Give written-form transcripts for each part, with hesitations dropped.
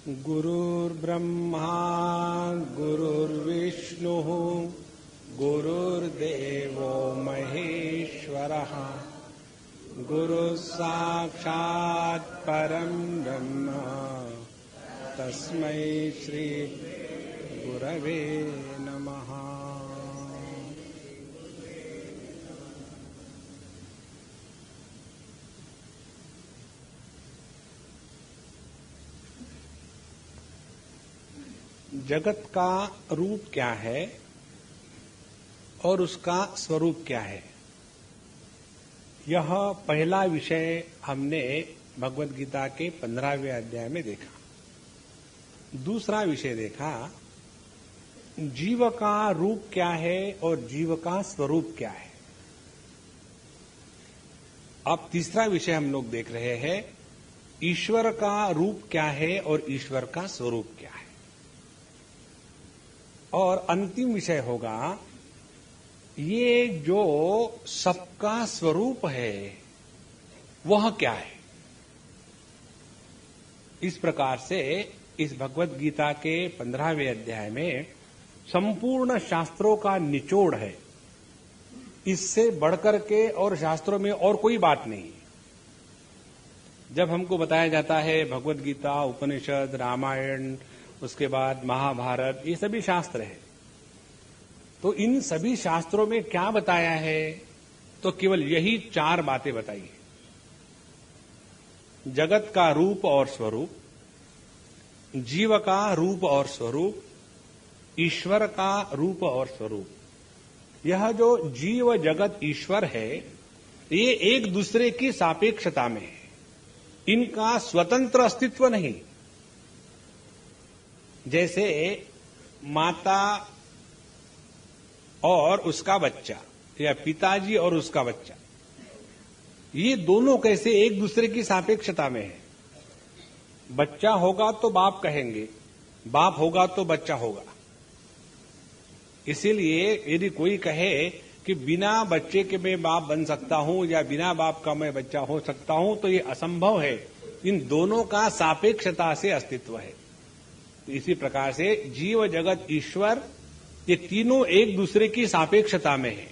गुरुर्ब्रह्मा गुरुर्विष्णुः गुरुर्देवो महेश्वरः गुरुः साक्षात् परं ब्रह्म तस्मै श्री गुरवे नमः। जगत का रूप क्या है और उसका स्वरूप क्या है, यह पहला विषय हमने भगवद गीता के 15वें अध्याय में देखा। दूसरा विषय देखा जीव का रूप क्या है और जीव का स्वरूप क्या है। अब तीसरा विषय हम लोग देख रहे हैं ईश्वर का रूप क्या है और ईश्वर का स्वरूप क्या है। और अंतिम विषय होगा ये जो सबका स्वरूप है वह क्या है। इस प्रकार से इस भगवद गीता के 15वें अध्याय में संपूर्ण शास्त्रों का निचोड़ है। इससे बढ़कर के और शास्त्रों में और कोई बात नहीं। जब हमको बताया जाता है भगवद गीता, उपनिषद, रामायण, उसके बाद महाभारत, ये सभी शास्त्र है, तो इन सभी शास्त्रों में क्या बताया है, तो केवल यही 4 बातें बताई है। जगत का रूप और स्वरूप, जीव का रूप और स्वरूप, ईश्वर का रूप और स्वरूप। यह जो जीव जगत ईश्वर है ये एक दूसरे की सापेक्षता में है, इनका स्वतंत्र अस्तित्व नहीं। जैसे माता और उसका बच्चा या पिताजी और उसका बच्चा, ये दोनों कैसे एक दूसरे की सापेक्षता में है। बच्चा होगा तो बाप कहेंगे, बाप होगा तो बच्चा होगा। इसीलिए यदि कोई कहे कि बिना बच्चे के मैं बाप बन सकता हूं या बिना बाप का मैं बच्चा हो सकता हूं, तो ये असंभव है। इन दोनों का सापेक्षता से अस्तित्व है। इसी प्रकार से जीव जगत ईश्वर ये तीनों एक दूसरे की सापेक्षता में है।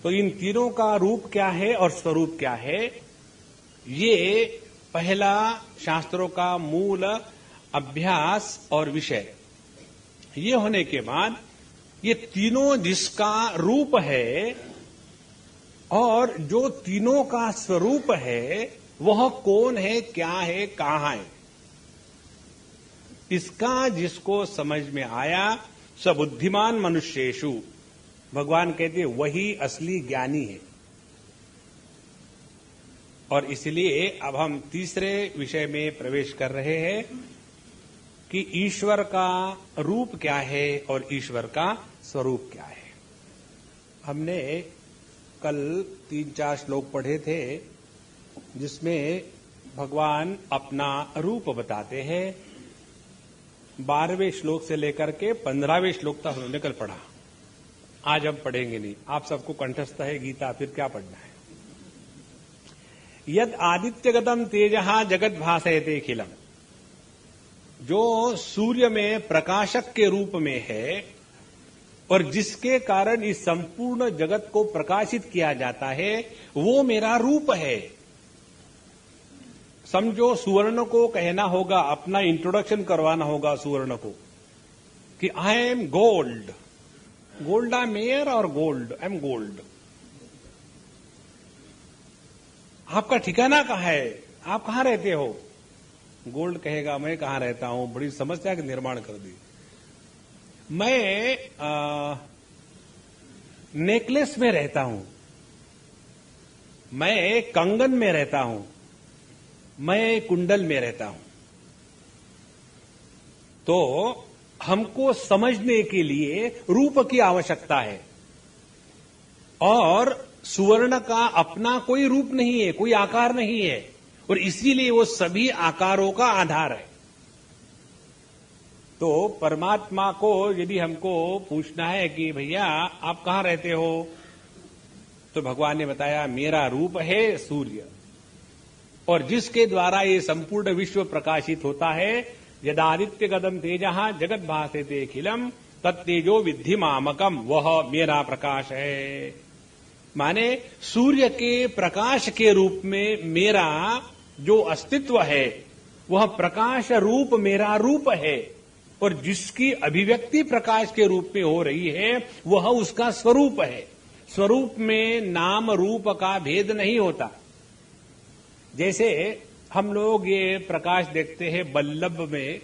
तो इन तीनों का रूप क्या है और स्वरूप क्या है, ये पहला शास्त्रों का मूल अभ्यास और विषय। ये होने के बाद ये तीनों जिसका रूप है और जो तीनों का स्वरूप है वह कौन है, क्या है, कहां है, इसका जिसको समझ में आया स बुद्धिमान मनुष्येषु, भगवान कहते वही असली ज्ञानी है। और इसलिए अब हम तीसरे विषय में प्रवेश कर रहे हैं कि ईश्वर का रूप क्या है और ईश्वर का स्वरूप क्या है। हमने कल 3-4 श्लोक पढ़े थे जिसमें भगवान अपना रूप बताते हैं। 12वें श्लोक से लेकर के 15वें श्लोक तक हमने कल पढ़ा। आज हम पढ़ेंगे नहीं, आप सबको कंठस्थ है गीता, फिर क्या पढ़ना है। यद आदित्यगतम तेजः जगत भासयते अखिलम, जो सूर्य में प्रकाशक के रूप में है और जिसके कारण इस संपूर्ण जगत को प्रकाशित किया जाता है, वो मेरा रूप है। समझो सुवर्ण को कहना होगा, अपना इंट्रोडक्शन करवाना होगा सुवर्ण को कि I am gold, gold I mayor और गोल्ड आई एम गोल्ड। आपका ठिकाना कहाँ है, आप कहां रहते हो? गोल्ड कहेगा मैं कहां रहता हूं। बड़ी समस्या का निर्माण कर दी। मैं नेकलेस में रहता हूं, मैं कंगन में रहता हूं, मैं कुंडल में रहता हूं। तो हमको समझने के लिए रूप की आवश्यकता है। और सुवर्ण का अपना कोई रूप नहीं है, कोई आकार नहीं है, और इसीलिए वो सभी आकारों का आधार है। तो परमात्मा को यदि हमको पूछना है कि भैया आप कहां रहते हो, तो भगवान ने बताया मेरा रूप है सूर्य। और जिसके द्वारा ये संपूर्ण विश्व प्रकाशित होता है। यदादित्य गदम तेजः जगत भासते अखिलम तत्तेजो विद्धि मामकम, वह मेरा प्रकाश है। माने सूर्य के प्रकाश के रूप में मेरा जो अस्तित्व है वह प्रकाश रूप मेरा रूप है, और जिसकी अभिव्यक्ति प्रकाश के रूप में हो रही है वह उसका स्वरूप है। स्वरूप में नाम रूप का भेद नहीं होता। जैसे हम लोग ये प्रकाश देखते हैं बल्लभ में,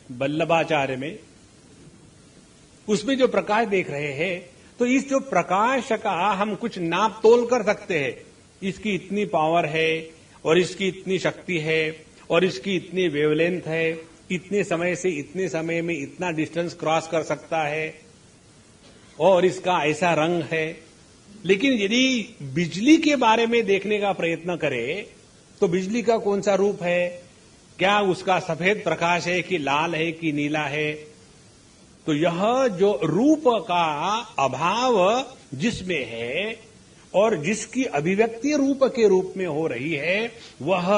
बल्लभाचार्य में, उसमें जो प्रकाश देख रहे हैं, तो इस जो प्रकाश का हम कुछ नाप तोल कर सकते हैं। इसकी इतनी पावर है और इसकी इतनी शक्ति है और इसकी इतनी वेवलेंथ है, इतने समय से इतने समय में इतना डिस्टेंस क्रॉस कर सकता है, और इसका ऐसा रंग है। लेकिन यदि बिजली के बारे में देखने का प्रयत्न करें तो बिजली का कौन सा रूप है? क्या उसका सफेद प्रकाश है कि लाल है कि नीला है? तो यह जो रूप का अभाव जिसमें है और जिसकी अभिव्यक्ति रूप के रूप में हो रही है वह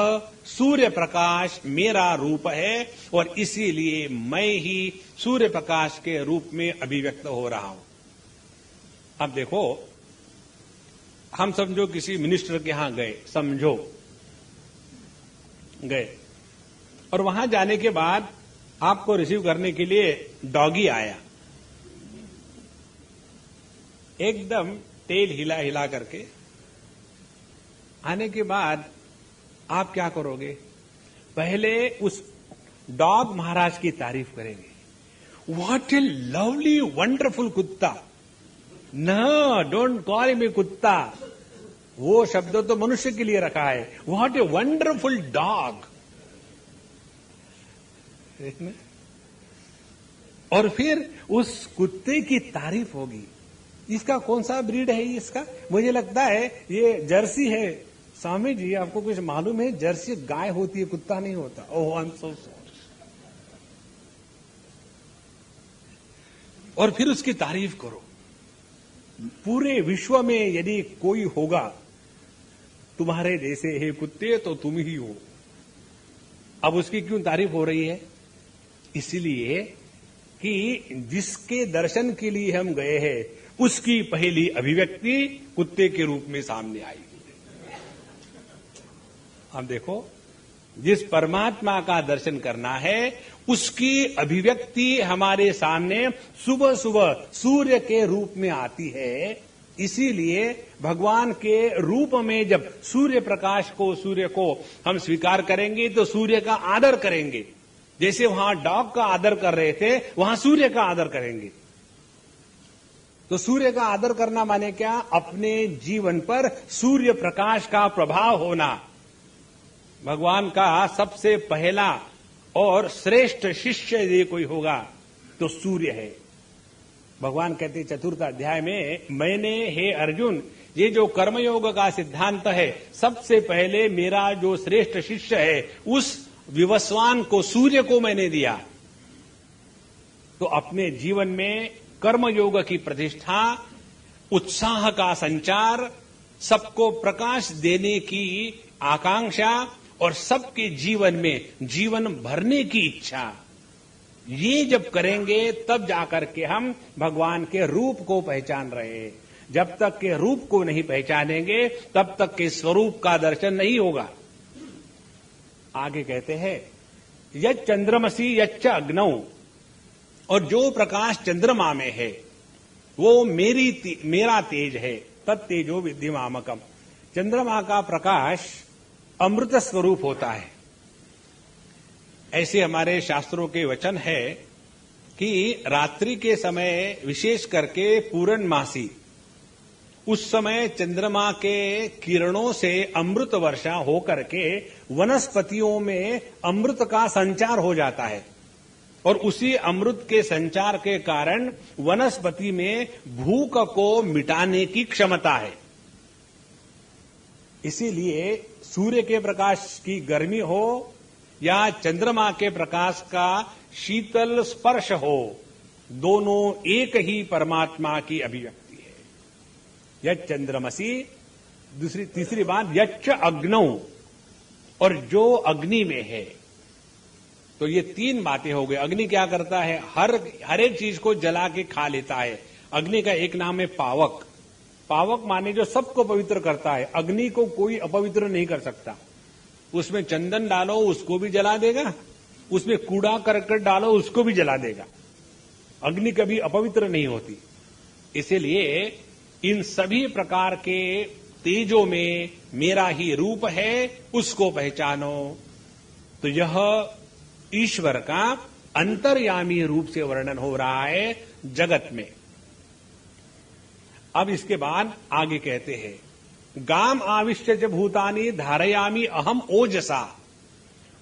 सूर्य प्रकाश मेरा रूप है, और इसीलिए मैं ही सूर्य प्रकाश के रूप में अभिव्यक्त हो रहा हूं। अब देखो, हम समझो किसी मिनिस्टर के यहां गए, समझो गए, और वहां जाने के बाद आपको रिसीव करने के लिए डॉगी आया, एकदम टेल हिला हिला करके। आने के बाद आप क्या करोगे? पहले उस डॉग महाराज की तारीफ करेंगे। व्हाट ए लवली वंडरफुल कुत्ता। न, डोंट कॉल हिम ए कुत्ता, वो शब्द तो मनुष्य के लिए रखा है। What a wonderful dog. और फिर उस कुत्ते की तारीफ होगी। इसका कौन सा ब्रीड है? इसका मुझे लगता है ये जर्सी है। स्वामी जी, आपको कुछ मालूम है? जर्सी गाय होती है, कुत्ता नहीं होता। ओह, आई एम सो सॉरी। और फिर उसकी तारीफ करो। पूरे विश्व में यदि कोई होगा तुम्हारे जैसे हे कुत्ते, तो तुम ही हो। अब उसकी क्यों तारीफ हो रही है? इसलिए कि जिसके दर्शन के लिए हम गए हैं उसकी पहली अभिव्यक्ति कुत्ते के रूप में सामने आई। अब देखो, जिस परमात्मा का दर्शन करना है उसकी अभिव्यक्ति हमारे सामने सुबह सुबह सूर्य के रूप में आती है। इसीलिए भगवान के रूप में जब सूर्य प्रकाश को, सूर्य को हम स्वीकार करेंगे तो सूर्य का आदर करेंगे। जैसे वहां डॉग का आदर कर रहे थे, वहां सूर्य का आदर करेंगे। तो सूर्य का आदर करना माने क्या? अपने जीवन पर सूर्य प्रकाश का प्रभाव होना। भगवान का सबसे पहला और श्रेष्ठ शिष्य यदि कोई होगा तो सूर्य है। भगवान कहते चतुर्थ अध्याय में, मैंने हे अर्जुन, ये जो कर्मयोग का सिद्धांत है, सबसे पहले मेरा जो श्रेष्ठ शिष्य है उस विवस्वान को, सूर्य को मैंने दिया। तो अपने जीवन में कर्मयोग की प्रतिष्ठा, उत्साह का संचार, सबको प्रकाश देने की आकांक्षा और सबके जीवन में जीवन भरने की इच्छा, ये जब करेंगे तब जाकर के हम भगवान के रूप को पहचान रहे हैं। जब तक के रूप को नहीं पहचानेंगे तब तक के स्वरूप का दर्शन नहीं होगा। आगे कहते हैं, यच्च चंद्रमसी यच्च अग्नौ, और जो प्रकाश चंद्रमा में है वो मेरा तेज है। तत्तेजो विद्धि मामकम। चंद्रमा का प्रकाश अमृत स्वरूप होता है। ऐसे हमारे शास्त्रों के वचन है कि रात्रि के समय, विशेष करके पूर्णमासी, उस समय चंद्रमा के किरणों से अमृत वर्षा होकर के वनस्पतियों में अमृत का संचार हो जाता है, और उसी अमृत के संचार के कारण वनस्पति में भूख को मिटाने की क्षमता है। इसीलिए सूर्य के प्रकाश की गर्मी हो या चंद्रमा के प्रकाश का शीतल स्पर्श हो, दोनों एक ही परमात्मा की अभिव्यक्ति है। यच्च चंद्रमसी, तीसरी बात, यच्च अग्नौ, और जो अग्नि में है। तो ये तीन बातें हो गई। अग्नि क्या करता है? हर एक चीज को जला के खा लेता है। अग्नि का एक नाम है पावक। पावक माने जो सबको पवित्र करता है। अग्नि को कोई अपवित्र नहीं कर सकता। उसमें चंदन डालो उसको भी जला देगा, उसमें कूड़ा करकट डालो उसको भी जला देगा। अग्नि कभी अपवित्र नहीं होती। इसीलिए इन सभी प्रकार के तेजों में मेरा ही रूप है, उसको पहचानो। तो यह ईश्वर का अंतर्यामी रूप से वर्णन हो रहा है जगत में। अब इसके बाद आगे कहते हैं, गाम आविश्य च भूतानि धारयामी अहम ओजसा।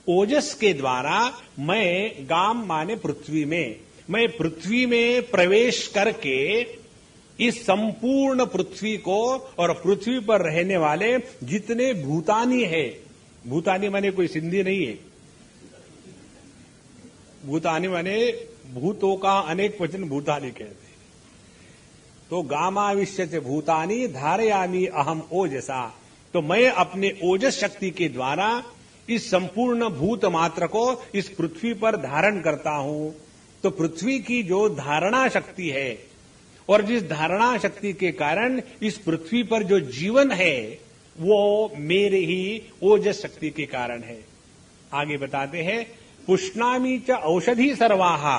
ओजस के द्वारा मैं, गाम माने पृथ्वी में, मैं पृथ्वी में प्रवेश करके इस संपूर्ण पृथ्वी को और पृथ्वी पर रहने वाले जितने भूतानी है, भूतानी माने कोई सिंधी नहीं है, भूतानी माने भूतों का अनेक वचन भूतानी कहते हैं। तो गामाविश्य से भूतानी धारयामी अहम ओजसा। तो मैं अपने ओजस शक्ति के द्वारा इस संपूर्ण भूत मात्र को इस पृथ्वी पर धारण करता हूं। तो पृथ्वी की जो धारणा शक्ति है और जिस धारणा शक्ति के कारण इस पृथ्वी पर जो जीवन है वो मेरे ही ओजस शक्ति के कारण है। आगे बताते हैं, पुष्णामी च औषधि सर्वाहा।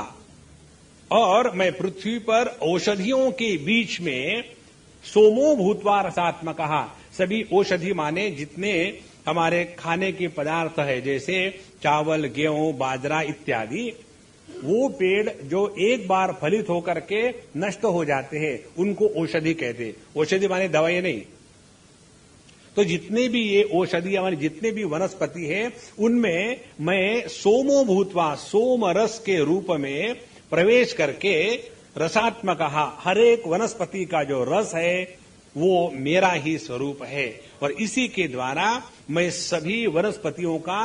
और मैं पृथ्वी पर औषधियों के बीच में सोमो भूतवा रसात्मक, सभी औषधि माने जितने हमारे खाने के पदार्थ है, जैसे चावल, गेहूं, बाजरा इत्यादि, वो पेड़ जो एक बार फलित होकर के नष्ट हो जाते हैं उनको औषधि कहते हैं। औषधि माने दवाई नहीं। तो जितने भी ये औषधि हमारे जितने भी वनस्पति है उनमें मैं सोमो भूतवा, सोम रस के रूप में प्रवेश करके रसात्मक, हर एक वनस्पति का जो रस है वो मेरा ही स्वरूप है और इसी के द्वारा मैं सभी वनस्पतियों का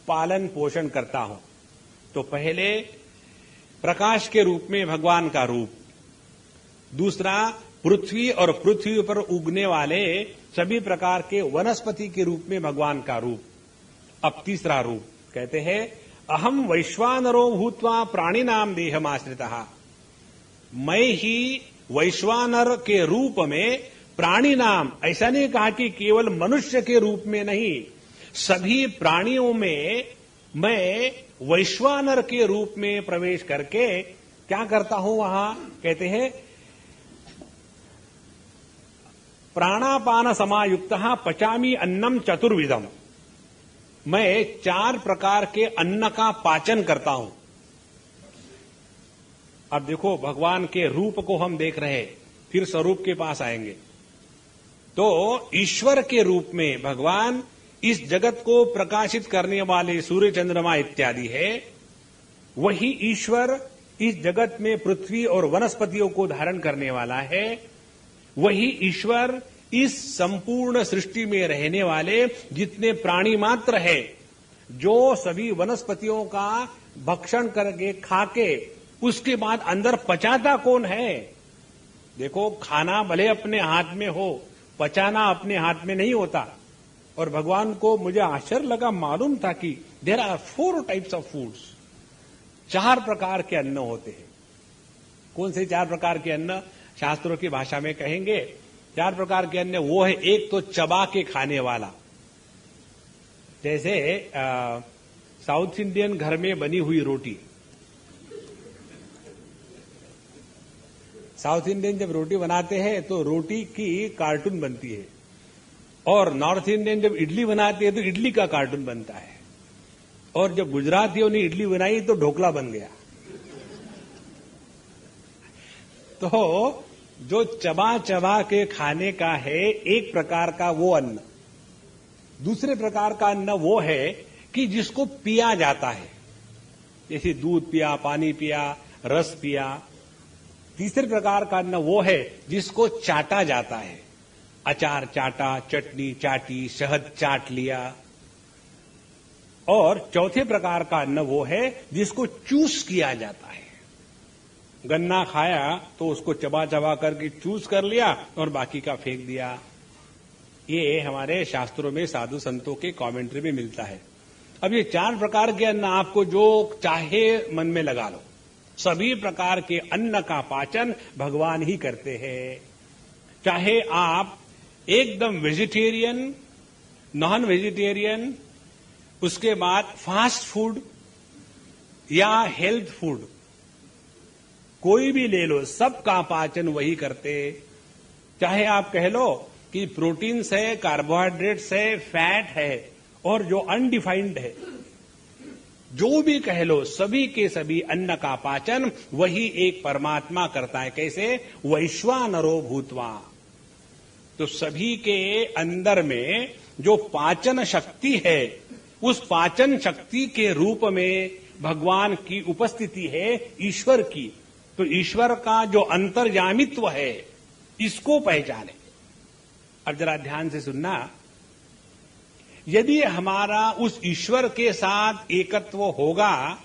पालन पोषण करता हूं। तो पहले प्रकाश के रूप में भगवान का रूप, दूसरा पृथ्वी और पृथ्वी पर उगने वाले सभी प्रकार के वनस्पति के रूप में भगवान का रूप। अब तीसरा रूप कहते हैं, अहम वैश्वानरो भूत्वा प्राणिनाम देहमाश्रितः। मैं ही वैश्वानर के रूप में प्राणी नाम, ऐसा नहीं कहा कि केवल मनुष्य के रूप में नहीं, सभी प्राणियों में मैं वैश्वानर के रूप में प्रवेश करके क्या करता हूं वहां? कहते हैं, प्राणापान समायुक्त पचामी अन्नम चतुर्विधम। मैं 4 प्रकार के अन्न का पाचन करता हूं। अब देखो, भगवान के रूप को हम देख रहे हैं, फिर स्वरूप के पास आएंगे। तो ईश्वर के रूप में भगवान इस जगत को प्रकाशित करने वाले सूर्य, चंद्रमा इत्यादि है। वही ईश्वर इस जगत में पृथ्वी और वनस्पतियों को धारण करने वाला है। वही ईश्वर इस संपूर्ण सृष्टि में रहने वाले जितने प्राणी मात्र है, जो सभी वनस्पतियों का भक्षण करके खाके उसके बाद अंदर पचाता कौन है? देखो, खाना भले अपने हाथ में हो, पचाना अपने हाथ में नहीं होता। और भगवान को मुझे आश्चर्य लगा, मालूम था कि there are 4 types of foods, 4 प्रकार के अन्न होते हैं। कौन से 4 प्रकार के अन्न? शास्त्रों की भाषा में कहेंगे 4 प्रकार के अन्न वो है, एक तो चबा के खाने वाला, जैसे साउथ इंडियन घर में बनी हुई रोटी। साउथ इंडियन जब रोटी बनाते हैं तो रोटी की कार्टून बनती है, और नॉर्थ इंडियन जब इडली बनाते हैं तो इडली का कार्टून बनता है, और जब गुजरातियों ने इडली बनाई तो ढोकला बन गया। तो जो चबा चबा के खाने का है एक प्रकार का वो अन्न। दूसरे प्रकार का अन्न वो है कि जिसको पिया जाता है, जैसे दूध पिया, पानी पिया, रस पिया। तीसरे प्रकार का अन्न वो है जिसको चाटा जाता है, अचार चाटा, चटनी चाटी, शहद चाट लिया। और चौथे प्रकार का अन्न वो है जिसको चूस किया जाता है। गन्ना खाया तो उसको चबा चबा करके चूस कर लिया और बाकी का फेंक दिया। ये हमारे शास्त्रों में साधु संतों के कमेंट्री में मिलता है। अब ये 4 प्रकार के अन्न आपको जो चाहे मन में लगा लो, सभी प्रकार के अन्न का पाचन भगवान ही करते हैं। चाहे आप एकदम वेजिटेरियन, नॉन वेजिटेरियन, उसके बाद फास्ट फूड या हेल्थ फूड, कोई भी ले लो, सबका पाचन वही करते। चाहे आप कह लो कि प्रोटीन्स है, कार्बोहाइड्रेट्स है, फैट है और जो अनडिफाइंड है, जो भी कह लो, सभी के सभी अन्न का पाचन वही एक परमात्मा करता है। कैसे? वैश्वानरो भूत्वा। तो सभी के अंदर में जो पाचन शक्ति है, उस पाचन शक्ति के रूप में भगवान की उपस्थिति है, ईश्वर की। तो ईश्वर का जो अंतर्यामित्व है, इसको पहचाने। अब जरा ध्यान से सुनना, यदि हमारा उस ईश्वर के साथ एकत्व होगा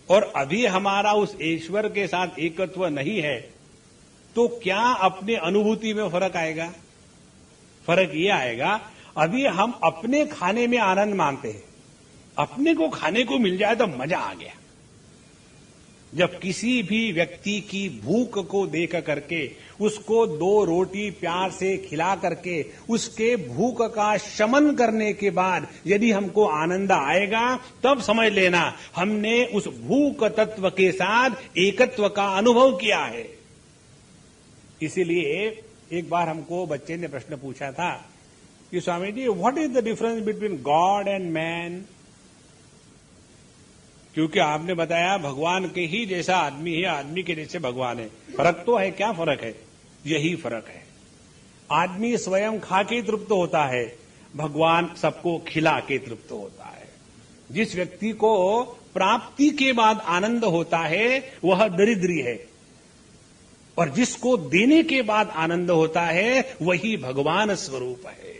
और अभी हमारा उस ईश्वर के साथ एकत्व नहीं है, तो क्या अपने अनुभूति में फर्क आएगा? फर्क ये आएगा, अभी हम अपने खाने में आनंद मानते हैं, अपने को खाने को मिल जाए तो मजा आ गया। जब किसी भी व्यक्ति की भूख को देख करके, उसको 2 रोटी प्यार से खिला करके, उसके भूख का शमन करने के बाद यदि हमको आनंद आएगा, तब समझ लेना हमने उस भूख तत्व के साथ एकत्व का अनुभव किया है। इसीलिए एक बार हमको बच्चे ने प्रश्न पूछा था कि Swami ji, what is the difference between God and man? क्योंकि आपने बताया भगवान के ही जैसा आदमी है, आदमी के जैसे भगवान है। फर्क तो है, क्या फर्क है? यही फर्क है। आदमी स्वयं खा के तृप्त होता है, भगवान सबको खिला के तृप्त होता है। जिस व्यक्ति को प्राप्ति के बाद आनंद होता है, वह दरिद्री है, और जिसको देने के बाद आनंद होता है, वही भगवान स्वरूप है।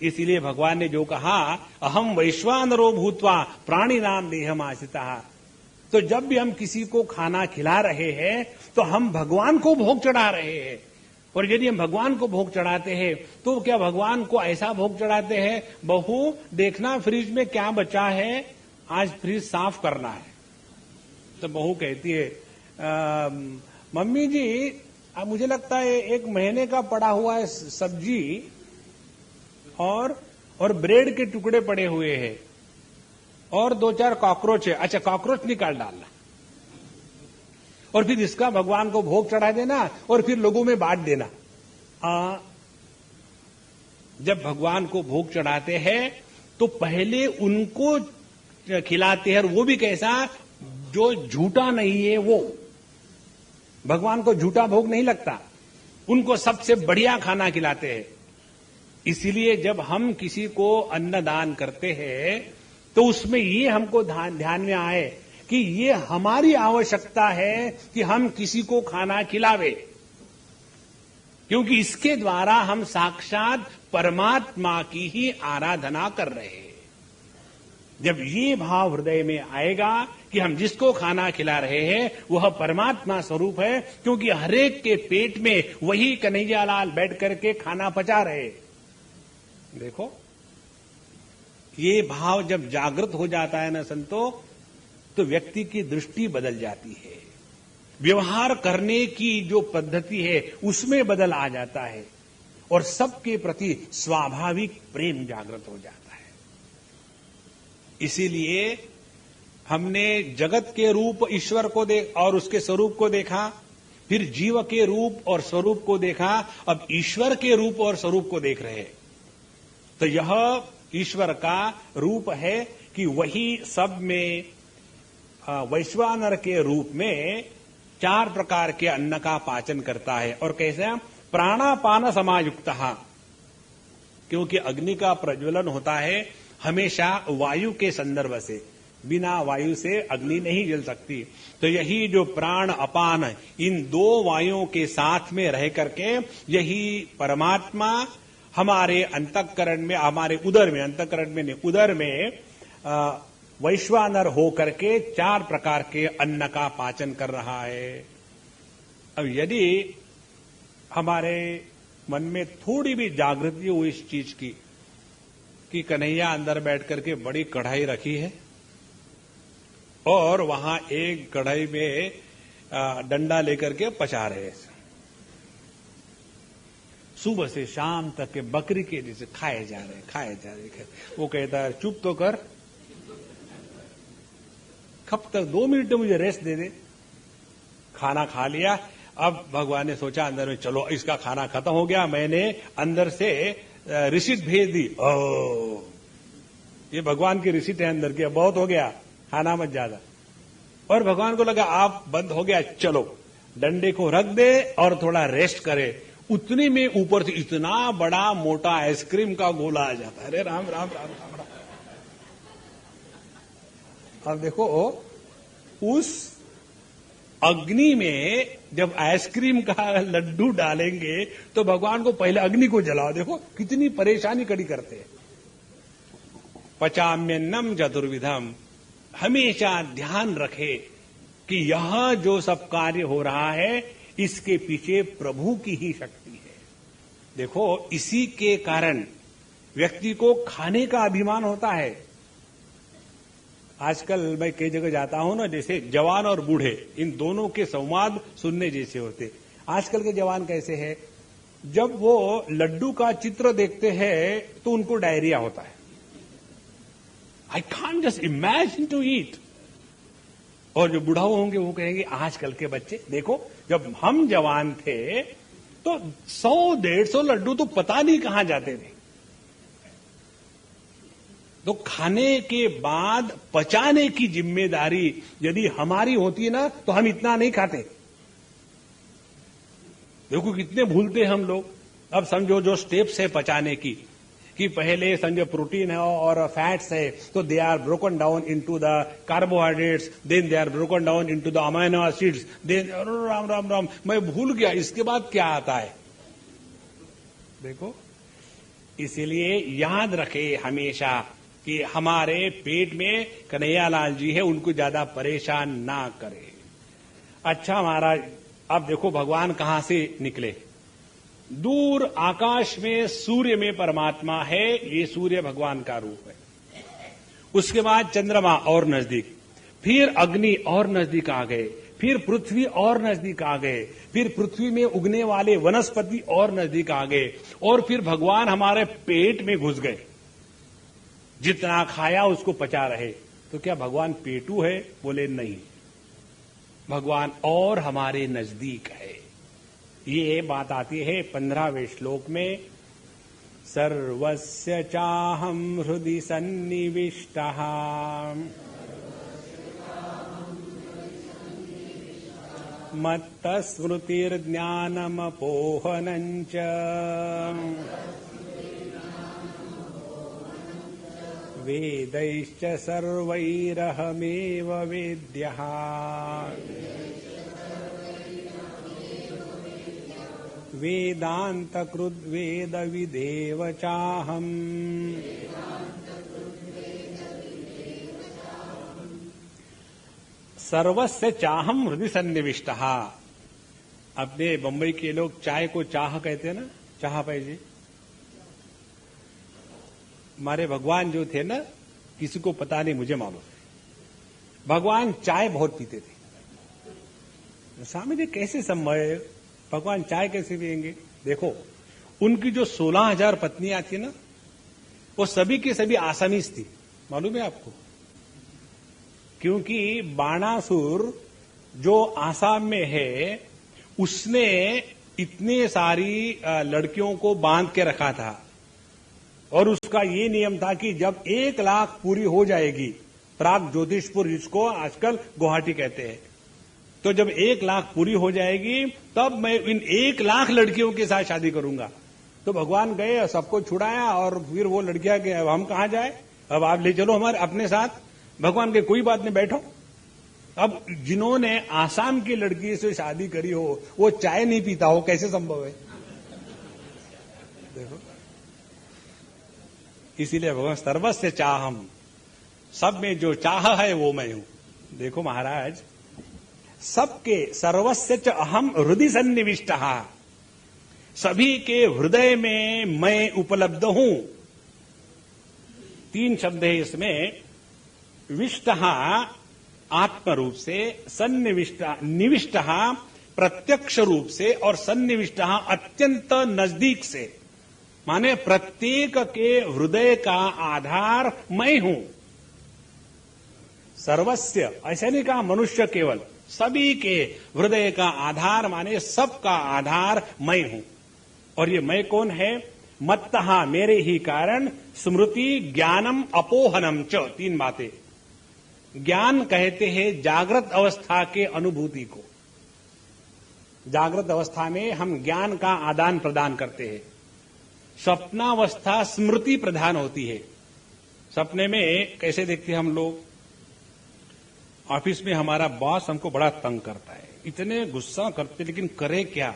इसीलिए भगवान ने जो कहा, अहम वैश्वानरो भूत्वा प्राणी नाम देहम आश्रिता, तो जब भी हम किसी को खाना खिला रहे हैं तो हम भगवान को भोग चढ़ा रहे हैं। और यदि हम भगवान को भोग चढ़ाते हैं तो क्या भगवान को ऐसा भोग चढ़ाते हैं, बहू देखना फ्रिज में क्या बचा है, आज फ्रिज साफ करना है। तो बहू कहती है, मम्मी जी मुझे लगता है 1 महीने का पड़ा हुआ है सब्जी और ब्रेड के टुकड़े पड़े हुए हैं और 2-4 कॉकरोच है। अच्छा, कॉकरोच निकाल डालना और फिर इसका भगवान को भोग चढ़ा देना और फिर लोगों में बांट देना। जब भगवान को भोग चढ़ाते हैं तो पहले उनको खिलाते हैं, और वो भी कैसा, जो झूठा नहीं है। वो भगवान को झूठा भोग नहीं लगता, उनको सबसे बढ़िया खाना खिलाते हैं। इसीलिए जब हम किसी को अन्न दान करते हैं तो उसमें ये हमको ध्यान में आए कि ये हमारी आवश्यकता है कि हम किसी को खाना खिलावे, क्योंकि इसके द्वारा हम साक्षात परमात्मा की ही आराधना कर रहे हैं। जब ये भाव हृदय में आएगा कि हम जिसको खाना खिला रहे हैं वह परमात्मा स्वरूप है, क्योंकि हरेक के पेट में वही कन्हैयालाल बैठ करके खाना पचा रहे। देखो, ये भाव जब जागृत हो जाता है ना संतो, तो व्यक्ति की दृष्टि बदल जाती है, व्यवहार करने की जो पद्धति है उसमें बदल आ जाता है, और सबके प्रति स्वाभाविक प्रेम जागृत हो जाता है। इसीलिए हमने जगत के रूप ईश्वर को और उसके स्वरूप को देखा, फिर जीव के रूप और स्वरूप को देखा, अब ईश्वर के रूप और स्वरूप को देख रहे हैं। तो यह ईश्वर का रूप है कि वही सब में वैश्वानर के रूप में 4 प्रकार के अन्न का पाचन करता है। और कैसे? प्राणापान समायुक्त, क्योंकि अग्नि का प्रज्वलन होता है हमेशा वायु के संदर्भ से, बिना वायु से अग्नि नहीं जल सकती। तो यही जो प्राण अपान, इन 2 वायुओं के साथ में रह करके यही परमात्मा हमारे अंतःकरण में, हमारे उदर में, अंतःकरण में नहीं, उदर में वैश्वानर हो करके 4 प्रकार के अन्न का पाचन कर रहा है। अब यदि हमारे मन में थोड़ी भी जागृति हो इस चीज की कि कन्हैया अंदर बैठ करके बड़ी कढ़ाई रखी है और वहां एक कढ़ाई में डंडा लेकर के पचा रहे हैं, सुबह से शाम तक के बकरी के जैसे खाए जा रहे। वो कहता है चुप तो कर, कब तक 2 मिनट मुझे रेस्ट दे दे। खाना खा लिया, अब भगवान ने सोचा अंदर में चलो इसका खाना खत्म हो गया, मैंने अंदर से रिसीट भेज दी। ओ ये भगवान की रिसीट है अंदर की, अब बहुत हो गया, खाना मत ज्यादा। और भगवान को लगा आप बंद हो गया, चलो डंडे को रख दे और थोड़ा रेस्ट करे। उतने में ऊपर से इतना बड़ा मोटा आइसक्रीम का गोला आ जाता है। अरे राम राम राम राम राम। अब देखो उस अग्नि में जब आइसक्रीम का लड्डू डालेंगे तो भगवान को पहले अग्नि को जलाओ। देखो कितनी परेशानी कड़ी करते हैं। पचाम्यन्नम चतुर्विधम, हमेशा ध्यान रखे कि यह जो सब कार्य हो रहा है इसके पीछे प्रभु की ही शक्ति है। देखो इसी के कारण व्यक्ति को खाने का अभिमान होता है। आजकल मैं कई जगह जाता हूं ना, जैसे जवान और बूढ़े इन दोनों के संवाद सुनने जैसे होते। आजकल के जवान कैसे हैं, जब वो लड्डू का चित्र देखते हैं तो उनको डायरिया होता है। I can't just imagine to eat. और जो बुढ़ाओ होंगे वो कहेंगे आजकल के बच्चे देखो, जब हम जवान थे तो 100-150 लड्डू तो पता नहीं कहां जाते थे। तो खाने के बाद पचाने की जिम्मेदारी यदि हमारी होती ना तो हम इतना नहीं खाते। देखो कितने भूलते हम लोग। अब समझो जो स्टेप्स है पचाने की, कि पहले समझो प्रोटीन है और फैट्स है, तो they are broken down into the carbohydrates, then they are broken down into the amino acids, then Ram Ram Ram मैं भूल गया इसके बाद क्या आता है। देखो इसीलिए याद रखे हमेशा कि हमारे पेट में कन्हैयालाल जी है, उनको ज्यादा परेशान ना करे। अच्छा महाराज, अब देखो भगवान कहां से निकले। दूर आकाश में सूर्य में परमात्मा है, ये सूर्य भगवान का रूप है। उसके बाद चंद्रमा और नजदीक, फिर अग्नि और नजदीक आ गए, फिर पृथ्वी और नजदीक आ गए, फिर पृथ्वी में उगने वाले वनस्पति और नजदीक आ गए, और फिर भगवान हमारे पेट में घुस गए। जितना खाया उसको पचा रहे। तो क्या भगवान पेटू है? बोले नहीं, भगवान और हमारे नजदीक है। ये बात आती है 15वें श्लोक में, सर्वस्य चाहम हृदि सन्निविष्टः मत्तस्मृतिर्ज्ञानमपोहनञ्च वेदैश्च सर्वैरहमेव वेद्यः वेदान्तकृद्वेदविदेव चाहम्। सर्वस्य चाहम हृदय सन्निविष्टः। अपने बंबई के लोग चाय को चाह कहते हैं ना, चाह पाइजे। हमारे भगवान जो थे ना, किसी को पता नहीं, मुझे मालूम है, भगवान चाय बहुत पीते थे। स्वामी जी कैसे संभव, भगवान चाय कैसे पिएंगे? देखो उनकी जो 16,000 पत्नियां थी ना, वो सभी की सभी आसामीज थी, मालूम है आपको? क्योंकि बाणासुर जो आसाम में है, उसने इतने सारी लड़कियों को बांध के रखा था, और उसका ये नियम था कि जब 1 लाख पूरी हो जाएगी, प्राग ज्योतिषपुर जिसको आजकल गुवाहाटी कहते हैं, तो जब 1 लाख पूरी हो जाएगी तब मैं इन 1 लाख लड़कियों के साथ शादी करूंगा। तो भगवान गए, सबको छुड़ाया, और फिर वो लड़कियां गए, अब हम कहां जाए, अब आप ले चलो हमारे अपने साथ। भगवान के कोई बात नहीं, बैठो। अब जिन्होंने आसाम की लड़की से शादी करी हो वो चाय नहीं पीता हो, कैसे संभव है? देखो इसीलिए भगवान सर्वस्य चाहम, सब में जो चाह है वो मैं हूं। देखो महाराज, सबके सर्वस्य च अहम हृदय सन्निविष्टः, सभी के हृदय में मैं उपलब्ध हूं। 3 शब्द है इसमें। विष्टः आत्म रूप से, निविष्टः प्रत्यक्ष रूप से, और सन्निविष्टः अत्यंत नजदीक से। माने प्रत्येक के हृदय का आधार मैं हूं। सर्वस्य, ऐसा नहीं कहा मनुष्य केवल, सभी के हृदय का आधार माने सबका आधार मैं हूं। और ये मैं कौन है? मत्तः, मेरे ही कारण, स्मृति, ज्ञानम, अपोहनम च। 3 बातें। ज्ञान कहते हैं जागृत अवस्था के अनुभूति को। जागृत अवस्था में हम ज्ञान का आदान प्रदान करते हैं। स्वप्नावस्था स्मृति प्रधान होती है। सपने में कैसे देखते हैं हम लोग? ऑफिस में हमारा बॉस हमको बड़ा तंग करता है, इतने गुस्सा करते, लेकिन करे क्या?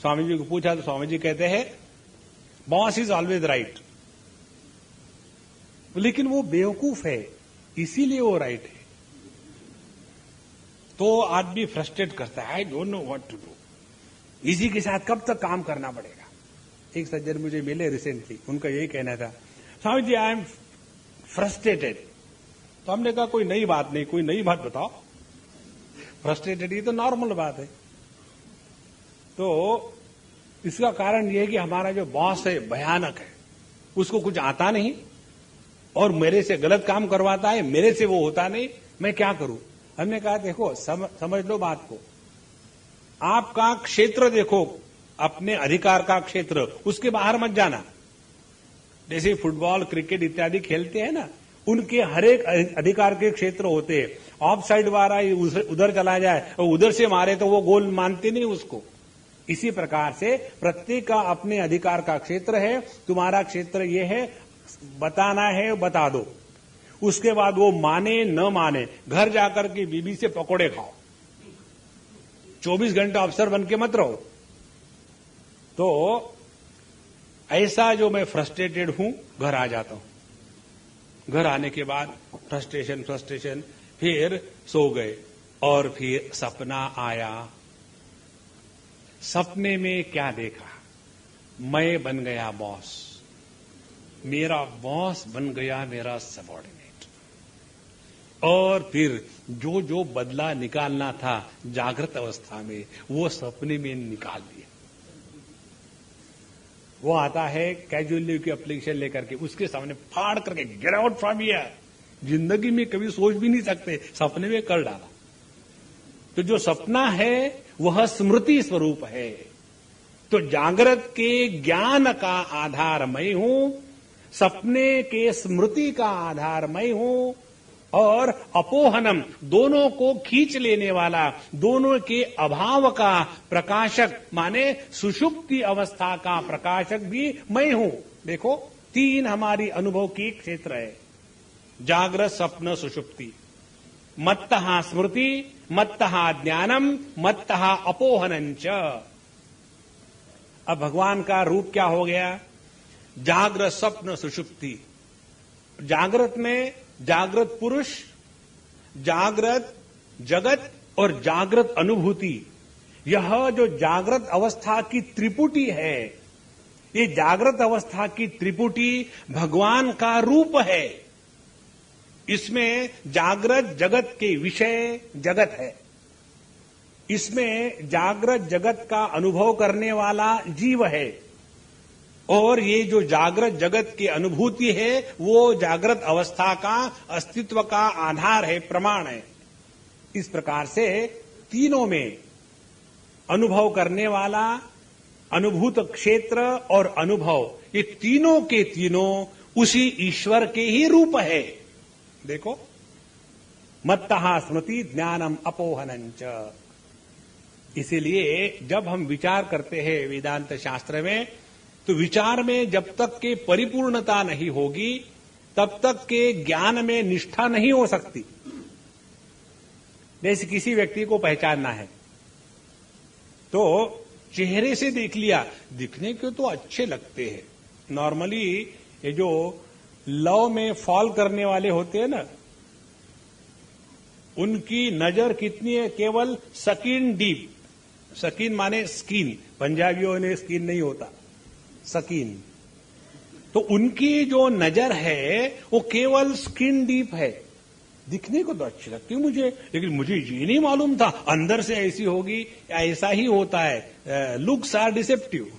स्वामी जी को पूछा तो स्वामी जी कहते हैं बॉस इज ऑलवेज राइट। लेकिन वो बेवकूफ है, इसीलिए वो राइट है। तो आदमी फ्रस्ट्रेट करता है, I don't know what to do. इसी के साथ कब तक काम करना पड़ेगा? एक सज्जन मुझे मिले रिसेंटली, उनका यही कहना था, Swami ji I am frustrated. तो हमने कहा कोई नई बात नहीं, कोई नई बात बताओ। फ्रस्ट्रेटेड ये तो नॉर्मल बात है। तो इसका कारण यह है कि हमारा जो बॉस है भयानक है, उसको कुछ आता नहीं और मेरे से गलत काम करवाता है, मेरे से वो होता नहीं, मैं क्या करूं? हमने कहा देखो समझ लो बात को। आपका क्षेत्र देखो, अपने अधिकार का क्षेत्र, उसके बाहर मत जाना। जैसे फुटबॉल, क्रिकेट इत्यादि खेलते हैं ना, उनके हर एक अधिकार के क्षेत्र होते हैं। ऑफ साइड वाला उधर चला जाए और उधर से मारे तो वो गोल मानते नहीं उसको। इसी प्रकार से प्रत्येक का अपने अधिकार का क्षेत्र है। तुम्हारा क्षेत्र ये है, बताना है बता दो। उसके बाद वो माने न माने, घर जाकर के बीबी से पकोड़े खाओ। 24 घंटा अफसर बन के मत रहो। तो ऐसा जो मैं फ्रस्ट्रेटेड हूं, घर आ जाता हूं। घर आने के बाद फ्रस्ट्रेशन, फिर सो गए और फिर सपना आया। सपने में क्या देखा? मैं बन गया बॉस, मेरा बॉस बन गया मेरा सबऑर्डिनेट। और फिर जो जो बदला निकालना था जागृत अवस्था में, वो सपने में निकाल दिया। वो आता है कैजुअल लीव की एप्लीकेशन लेकर के, उसके सामने फाड़ करके गेट आउट फ्रॉम हियर। जिंदगी में कभी सोच भी नहीं सकते, सपने में कर डाला। तो जो सपना है वह स्मृति स्वरूप है। तो जागृत के ज्ञान का आधार मैं हूं, सपने के स्मृति का आधार मैं हूं, और अपोहनम, दोनों को खींच लेने वाला, दोनों के अभाव का प्रकाशक माने सुषुप्ति अवस्था का प्रकाशक भी मैं हूं। देखो 3 हमारी अनुभव की क्षेत्र है, जागृत, स्वप्न, सुषुप्ति। मत्तः स्मृति, मत्तः ज्ञानम, मत्तः अपोहनंच। अब भगवान का रूप क्या हो गया? जागृत, स्वप्न, सुषुप्ति। जागृत में जागृत पुरुष, जागृत जगत और जागृत अनुभूति। यह जो जागृत अवस्था की त्रिपुटी है, ये जागृत अवस्था की त्रिपुटी भगवान का रूप है। इसमें जागृत जगत के विषय जगत है, इसमें जागृत जगत का अनुभव करने वाला जीव है, और ये जो जागृत जगत की अनुभूति है वो जागृत अवस्था का अस्तित्व का आधार है, प्रमाण है। इस प्रकार से तीनों में अनुभव करने वाला, अनुभूत क्षेत्र और अनुभव, ये तीनों के तीनों उसी ईश्वर के ही रूप है। देखो, मत्तः स्मृति ज्ञानम अपोहनंच। इसीलिए जब हम विचार करते हैं वेदांत शास्त्र में, तो विचार में जब तक के परिपूर्णता नहीं होगी तब तक के ज्ञान में निष्ठा नहीं हो सकती। जैसे किसी व्यक्ति को पहचानना है तो चेहरे से देख लिया, दिखने के तो अच्छे लगते हैं। नॉर्मली ये जो लव में फॉल करने वाले होते हैं ना, उनकी नजर कितनी है? केवल सकिन डीप, सकीन माने स्किन, पंजाबियों ने स्किन नहीं होता, सकीन। तो उनकी जो नजर है वो केवल स्किन डीप है। दिखने को तो अच्छी लगती है मुझे, लेकिन मुझे ये नहीं मालूम था अंदर से ऐसी होगी, ऐसा ही होता है। Looks are deceptive.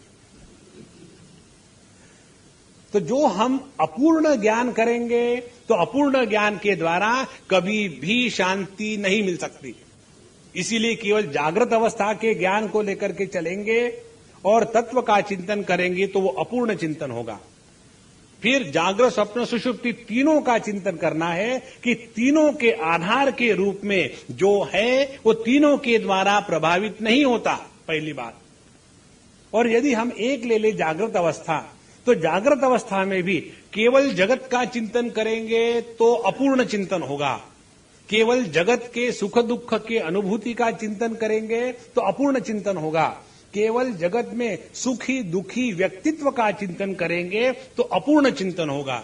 तो जो हम अपूर्ण ज्ञान करेंगे तो अपूर्ण ज्ञान के द्वारा कभी भी शांति नहीं मिल सकती। इसीलिए केवल जागृत अवस्था के ज्ञान को लेकर के चलेंगे और तत्व का चिंतन करेंगे तो वो अपूर्ण चिंतन होगा। फिर जागृत स्वप्न सुषुप्ति तीनों का चिंतन करना है कि तीनों के आधार के रूप में जो है वो तीनों के द्वारा प्रभावित नहीं होता, पहली बात। और यदि हम एक ले ले जागृत अवस्था, तो जागृत अवस्था में भी केवल जगत का चिंतन करेंगे तो अपूर्ण चिंतन होगा। केवल जगत के सुख दुख के अनुभूति का चिंतन करेंगे तो अपूर्ण चिंतन होगा। केवल जगत में सुखी दुखी व्यक्तित्व का चिंतन करेंगे तो अपूर्ण चिंतन होगा।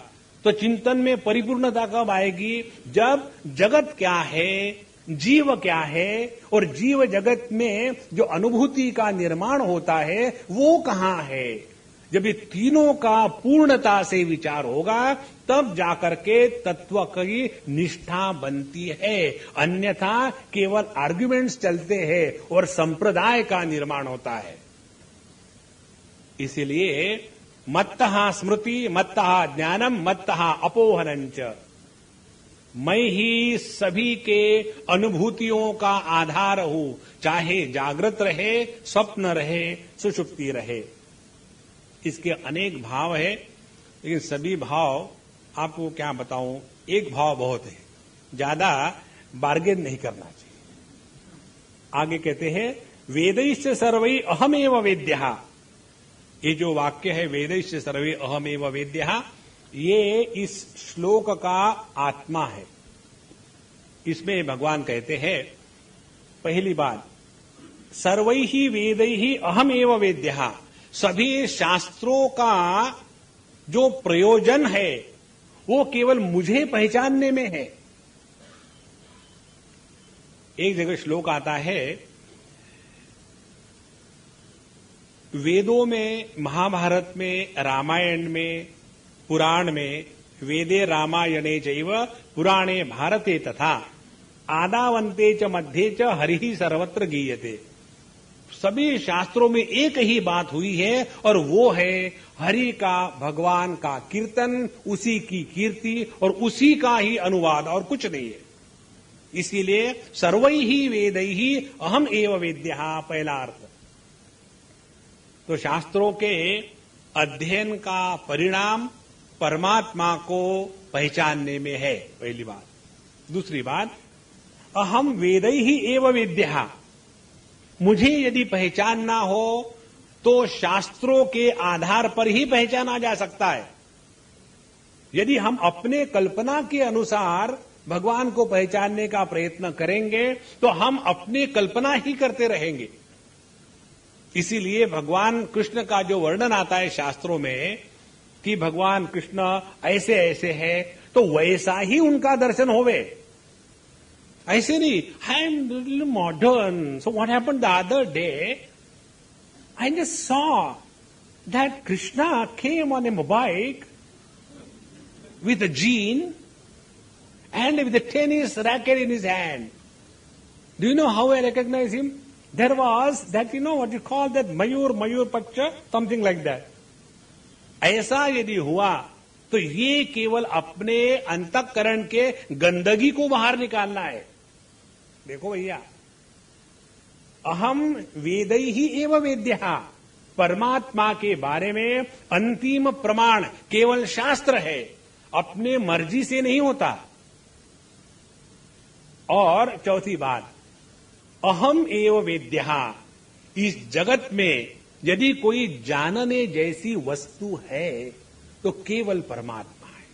तो चिंतन में परिपूर्णता कब आएगी? जब जगत क्या है, जीव क्या है और जीव जगत में जो अनुभूति का निर्माण होता है वो कहां है। जब ये तीनों का पूर्णता से विचार होगा तब जाकर के तत्व की निष्ठा बनती है। अन्यथा केवल आर्ग्यूमेंट्स चलते हैं और संप्रदाय का निर्माण होता है। इसीलिए मत्तः स्मृति, मत्तः ज्ञानम, मत्तः अपोहनंच, मैं ही सभी के अनुभूतियों का आधार हूं, चाहे जागृत रहे, स्वप्न रहे, सुषुप्ति रहे। इसके अनेक भाव है, लेकिन सभी भाव आपको क्या बताऊं, एक भाव बहुत है, ज्यादा बार्गेन नहीं करना चाहिए। आगे कहते हैं वेदैश्च सर्वै अहमेव वेद्यः। ये जो वाक्य है वेदैश्च सर्वै अहमेव वेद्यः, ये इस श्लोक का आत्मा है। इसमें भगवान कहते हैं पहली बात, सर्वैहि वेदैहि अहमेव वेद्यः, सभी शास्त्रों का जो प्रयोजन है वो केवल मुझे पहचानने में है। एक जगह श्लोक आता है, वेदों में, महाभारत में, रामायण में, पुराण में, वेदे रामायणे चैव पुराणे भारते तथा आदावन्ते च मध्ये च हरिः सर्वत्र गीयते। सभी शास्त्रों में एक ही बात हुई है और वो है हरि का, भगवान का कीर्तन, उसी की कीर्ति और उसी का ही अनुवाद, और कुछ नहीं है। इसीलिए सर्वैहि वेदैहि अहम एव वेद्यः, पहला अर्थ। तो शास्त्रों के अध्ययन का परिणाम परमात्मा को पहचानने में है, पहली बात। दूसरी बात, अहम वेदैहि एव वेद्यः, मुझे यदि पहचानना हो तो शास्त्रों के आधार पर ही पहचाना जा सकता है। यदि हम अपने कल्पना के अनुसार भगवान को पहचानने का प्रयत्न करेंगे तो हम अपनी कल्पना ही करते रहेंगे। इसीलिए भगवान कृष्ण का जो वर्णन आता है शास्त्रों में कि भगवान कृष्ण ऐसे ऐसे है, तो वैसा ही उनका दर्शन होवे। ऐसे नहीं, I am modern, so what happened the other day, I just saw that Krishna came on a motorbike with a jean and with a tennis racket in his hand. Do you know how I recognize him? There was that, you know what you call that Mayur Paksha, something like that. ऐसा यदि हुआ तो ये केवल अपने अंतःकरण के गंदगी को बाहर निकालना है। देखो भैया, अहम वेदैहि एव वेद्यः, परमात्मा के बारे में अंतिम प्रमाण केवल शास्त्र है, अपने मर्जी से नहीं होता। और चौथी बात, अहम एव वेद्यः, इस जगत में यदि कोई जानने जैसी वस्तु है तो केवल परमात्मा है।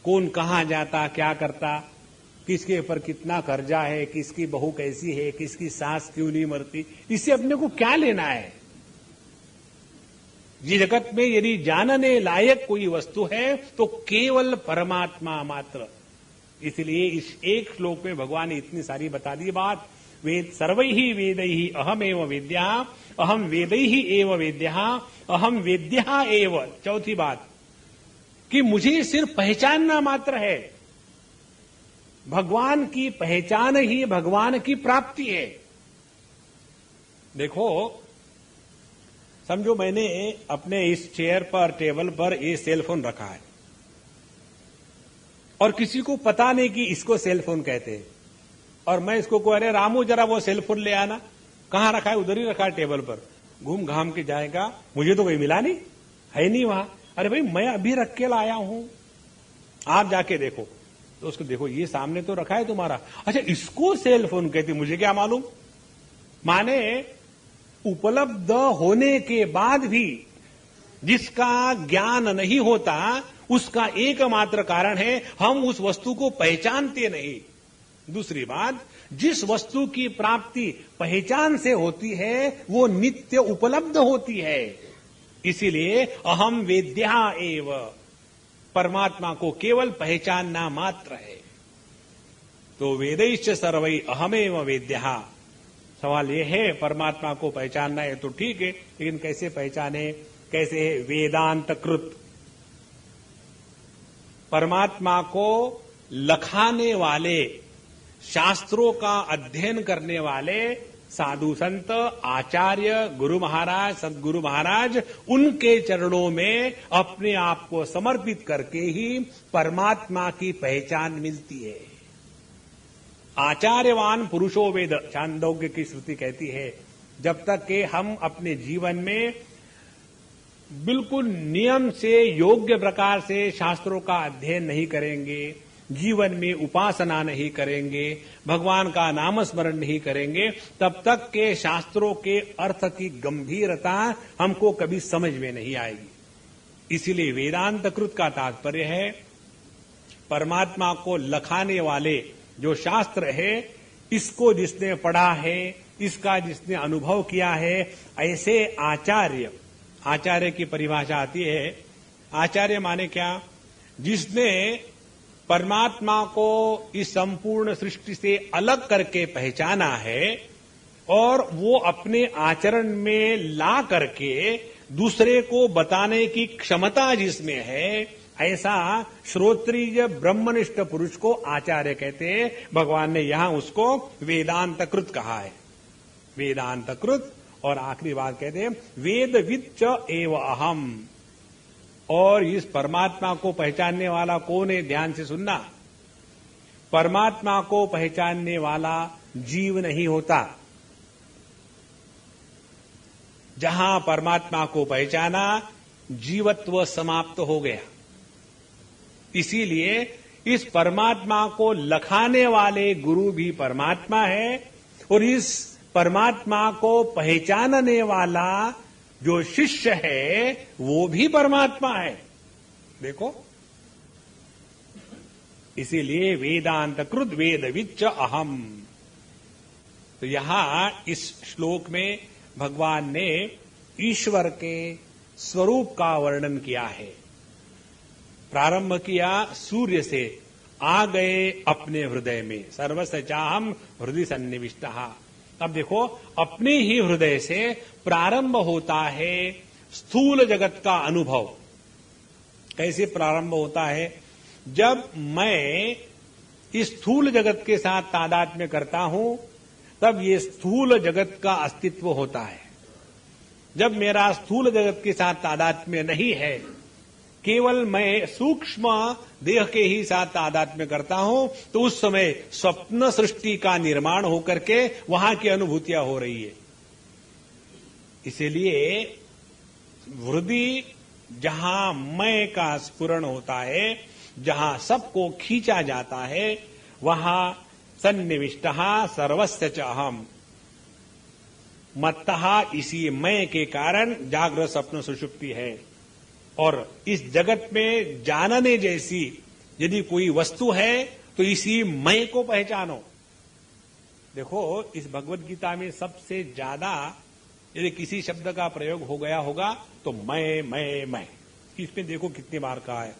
कौन कहां जाता, क्या करता, किसके ऊपर कितना कर्जा है, किसकी बहू कैसी है, किसकी सास क्यों नहीं मरती, इससे अपने को क्या लेना है। ये जगत में यदि जानने लायक कोई वस्तु है तो केवल परमात्मा मात्र। इसलिए इस एक श्लोक में भगवान ने इतनी सारी बता दी बात। वेद सर्वैहि वेदैहि अहमेव वेद्या, अहम वेदैहि एव वेद्या, अहम वेद्या एव। चौथी बात कि मुझे सिर्फ पहचानना मात्र है। भगवान की पहचान ही भगवान की प्राप्ति है। देखो, समझो मैंने अपने इस चेयर पर, टेबल पर ये सेलफोन रखा है और किसी को पता नहीं कि इसको सेलफोन कहते हैं, और मैं इसको कह रहे रामू जरा वो सेलफोन ले आना। कहां रखा है? उधर ही रखा है टेबल पर। घूम घाम के जाएगा, मुझे तो कोई मिला नहीं, है नहीं वहां। अरे भाई मैं अभी रख के लाया हूं, आप जाके देखो। तो उसको देखो, ये सामने तो रखा है तुम्हारा। अच्छा, इसको सेलफोन कहते, मुझे क्या मालूम। माने उपलब्ध होने के बाद भी जिसका ज्ञान नहीं होता, उसका एकमात्र कारण है हम उस वस्तु को पहचानते नहीं। दूसरी बात, जिस वस्तु की प्राप्ति पहचान से होती है वो नित्य उपलब्ध होती है। इसीलिए अहम वेद्या एव, परमात्मा को केवल पहचानना मात्र है। तो वेदैश्च सर्वै अहमेव वेद्या। सवाल यह है, परमात्मा को पहचानना है तो ठीक है, लेकिन कैसे पहचाने? कैसे है? वेदांत कृत। परमात्मा को लखाने वाले, शास्त्रों का अध्ययन करने वाले साधु संत, आचार्य, गुरु महाराज, सदगुरु महाराज, उनके चरणों में अपने आप को समर्पित करके ही परमात्मा की पहचान मिलती है। आचार्यवान पुरुषो वेद, छांदोग्य की श्रुति कहती है, जब तक कि हम अपने जीवन में बिल्कुल नियम से, योग्य प्रकार से शास्त्रों का अध्ययन नहीं करेंगे, जीवन में उपासना नहीं करेंगे, भगवान का नाम स्मरण नहीं करेंगे, तब तक के शास्त्रों के अर्थ की गंभीरता हमको कभी समझ में नहीं आएगी। इसीलिए वेदांत कृत का तात्पर्य है परमात्मा को लखाने वाले जो शास्त्र है, इसको जिसने पढ़ा है, इसका जिसने अनुभव किया है, ऐसे आचार्य। आचार्य की परिभाषा आती है, आचार्य माने क्या? जिसने परमात्मा को इस संपूर्ण सृष्टि से अलग करके पहचाना है और वो अपने आचरण में ला करके दूसरे को बताने की क्षमता जिसमें है, ऐसा श्रोत्रिय ब्रह्मनिष्ठ पुरुष को आचार्य कहते हैं। भगवान ने यहां उसको वेदांत कृत कहा है। वेदांत कृत। और आखिरी बात कहते हैं वेदविद च एव अहम। और इस परमात्मा को पहचानने वाला कौन है? ध्यान से सुनना। परमात्मा को पहचानने वाला जीव नहीं होता। जहां परमात्मा को पहचाना, जीवत्व समाप्त हो गया। इसीलिए इस परमात्मा को लखाने वाले गुरु भी परमात्मा है और इस परमात्मा को पहचानने वाला जो शिष्य है वो भी परमात्मा है। देखो, इसीलिए वेदांत कृत वेदविद च अहम। तो यहां इस श्लोक में भगवान ने ईश्वर के स्वरूप का वर्णन किया है। प्रारंभ किया सूर्य से, आ गए अपने हृदय में। सर्वस्य चाहम हृदय सन्निविष्टः। अब देखो, अपने ही हृदय से प्रारंभ होता है स्थूल जगत का अनुभव। कैसे प्रारंभ होता है? जब मैं इस स्थूल जगत के साथ तादात्म्य करता हूं, तब ये स्थूल जगत का अस्तित्व होता है। जब मेरा स्थूल जगत के साथ तादात्म्य नहीं है, केवल मैं सूक्ष्म देह के ही साथ तादात्म्य करता हूं, तो उस समय स्वप्न सृष्टि का निर्माण होकर के वहां की अनुभूतियां हो रही है। इसलिए हृदय जहां मैं का स्फुरण होता है, जहां सबको खींचा जाता है, वहां सन्निविष्टः सर्वस्य च अहम्। मत्तः, इसी मैं के कारण जागृत स्वप्न सुषुप्ति है। और इस जगत में जानने जैसी यदि कोई वस्तु है तो इसी मैं को पहचानो। देखो, इस भगवत गीता में सबसे ज्यादा यदि किसी शब्द का प्रयोग हो गया होगा तो मैं। इसमें देखो कितनी बार कहा है।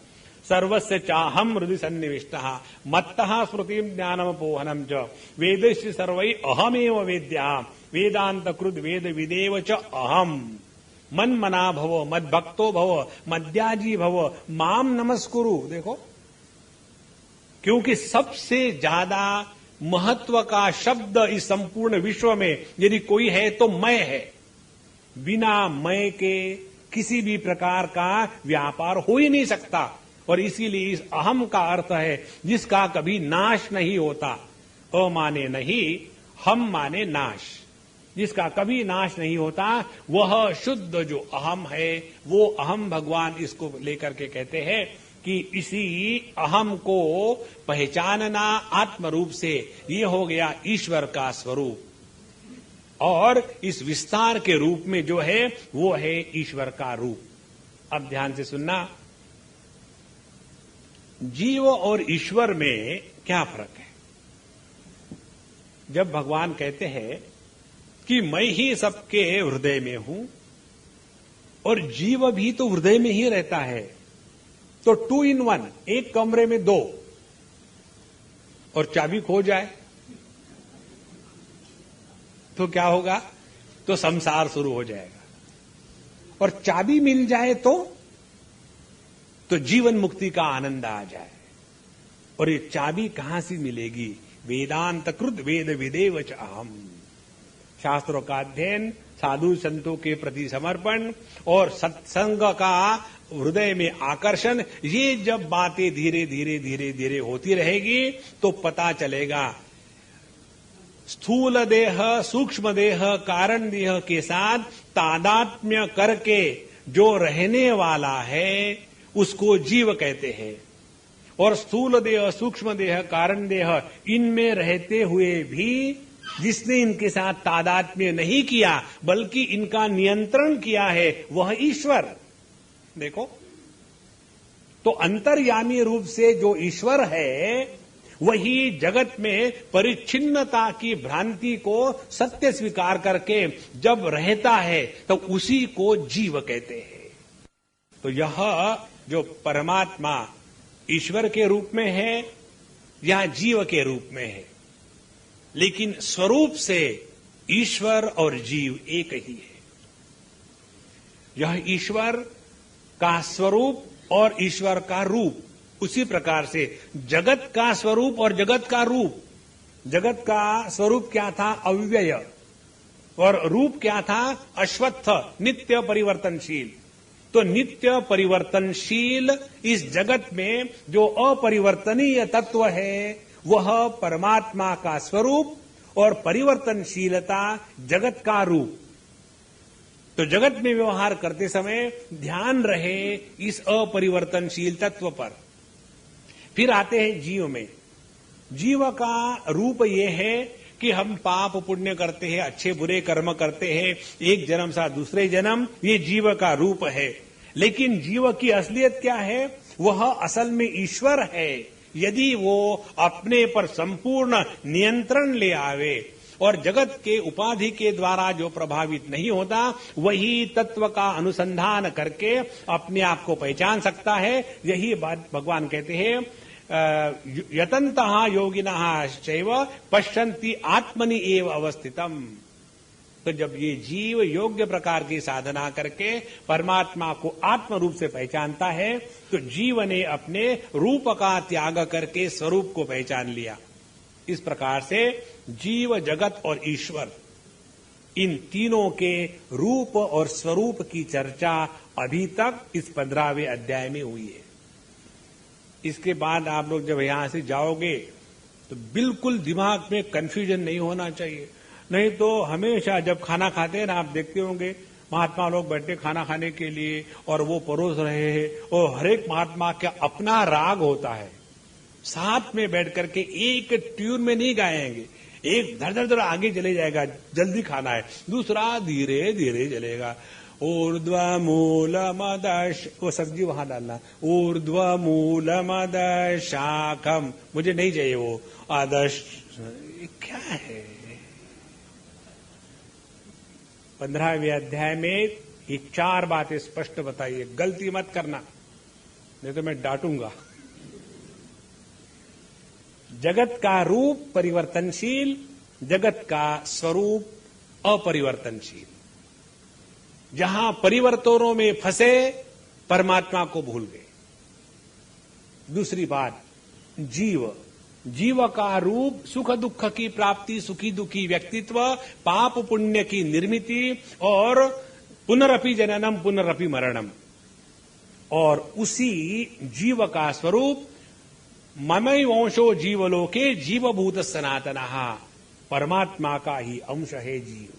सर्वस्य चाहम हृदि सन्निविष्टः मत्तः स्मृतिं ज्ञानमपोहनं च वेदस्य सर्वै अहमेव वेद्यः वेदांत कृत वेद विदेव च अहम मन्मना भव मद्भक्तो भव मद्याजी भव माम नमस्कुरु। देखो, क्योंकि सबसे ज्यादा महत्व का शब्द इस संपूर्ण विश्व में यदि कोई है तो मैं है। बिना मैं के किसी भी प्रकार का व्यापार हो ही नहीं सकता। और इसीलिए इस अहम का अर्थ है जिसका कभी नाश नहीं होता। अ माने नहीं, हम माने नाश, जिसका कभी नाश नहीं होता, वह शुद्ध जो अहम है, वो अहम भगवान इसको लेकर के कहते हैं कि इसी अहम को पहचानना आत्म रूप से, ये हो गया ईश्वर का स्वरूप। और इस विस्तार के रूप में जो है वो है ईश्वर का रूप। अब ध्यान से सुनना, जीव और ईश्वर में क्या फर्क है? जब भगवान कहते हैं कि मैं ही सबके हृदय में हूं और जीव भी तो हृदय में ही रहता है, तो 2 in 1, एक कमरे में 2, और चाबी खो जाए तो क्या होगा? तो संसार शुरू हो जाएगा। और चाबी मिल जाए तो जीवन मुक्ति का आनंद आ जाए। और ये चाबी कहां से मिलेगी? वेदांत कृत वेद विदेव च अहम। शास्त्रों का अध्ययन, साधु संतों के प्रति समर्पण और सत्संग का हृदय में आकर्षण, ये जब बातें धीरे धीरे धीरे धीरे होती रहेगी तो पता चलेगा स्थूल देह, सूक्ष्म देह, कारण देह के साथ तादात्म्य करके जो रहने वाला है उसको जीव कहते हैं। और स्थूल देह, सूक्ष्म देह, कारण देह, इनमें रहते हुए भी जिसने इनके साथ तादात्म्य नहीं किया बल्कि इनका नियंत्रण किया है, वह ईश्वर। देखो, तो अंतर्यामी रूप से जो ईश्वर है वही जगत में परिच्छिन्नता की भ्रांति को सत्य स्वीकार करके जब रहता है तो उसी को जीव कहते हैं। तो यह जो परमात्मा ईश्वर के रूप में है या जीव के रूप में है, लेकिन स्वरूप से ईश्वर और जीव एक ही है। यह ईश्वर का स्वरूप और ईश्वर का रूप, उसी प्रकार से जगत का स्वरूप और जगत का रूप। जगत का स्वरूप क्या था? अव्यय। और रूप क्या था? अश्वत्थ, नित्य परिवर्तनशील। तो नित्य परिवर्तनशील इस जगत में जो अपरिवर्तनीय तत्व है वह परमात्मा का स्वरूप और परिवर्तनशीलता जगत का रूप। तो जगत में व्यवहार करते समय ध्यान रहे इस अपरिवर्तनशील तत्व पर। फिर आते हैं जीव में। जीव का रूप ये है कि हम पाप पुण्य करते हैं, अच्छे बुरे कर्म करते हैं, एक जन्म से दूसरे जन्म, ये जीव का रूप है। लेकिन जीव की असलियत क्या है? वह असल में ईश्वर है यदि वो अपने पर संपूर्ण नियंत्रण ले आवे और जगत के उपाधि के द्वारा जो प्रभावित नहीं होता वही तत्व का अनुसंधान करके अपने आप को पहचान सकता है। यही बात भगवान कहते हैं, यतन्तः योगिनः चैव पश्यन्ति आत्मनि एव अवस्थितम्। तो जब ये जीव योग्य प्रकार की साधना करके परमात्मा को आत्म रूप से पहचानता है तो जीव ने अपने रूप का त्याग करके स्वरूप को पहचान लिया। इस प्रकार से जीव, जगत और ईश्वर, इन तीनों के रूप और स्वरूप की चर्चा अभी तक इस 15वें अध्याय में हुई है। इसके बाद आप लोग जब यहां से जाओगे तो बिल्कुल दिमाग में कंफ्यूजन नहीं होना चाहिए। नहीं तो हमेशा जब खाना खाते हैं ना, आप देखते होंगे महात्मा लोग बैठे खाना खाने के लिए और वो परोस रहे हैं और हर एक महात्मा का अपना राग होता है। साथ में बैठ करके एक ट्यून में नहीं गाएंगे। एक धड़ धड़ धड़ आगे चले जाएगा, जल्दी खाना है, दूसरा धीरे धीरे चलेगा। ऊर्ध्वमूलमदश, वो सब्जी वहां डालना, ऊर्ध्वमूलमदश शाखम, मुझे नहीं चाहिए वो आदर्श। क्या है? 15वें अध्याय में ये 4 बातें स्पष्ट बताइए, गलती मत करना। नहीं तो मैं डांटूंगा। जगत का रूप परिवर्तनशील, जगत का स्वरूप अपरिवर्तनशील। जहां परिवर्तनों में फंसे परमात्मा को भूल गए। दूसरी बात, जीव का रूप सुख दुख की प्राप्ति, सुखी दुखी व्यक्तित्व, पाप पुण्य की निर्मिति और पुनरपि जननम पुनरपि मरणम। और उसी जीव का स्वरूप ममई वंशो जीवलोके जीवभूत सनातनः, परमात्मा का ही अंश है जीव।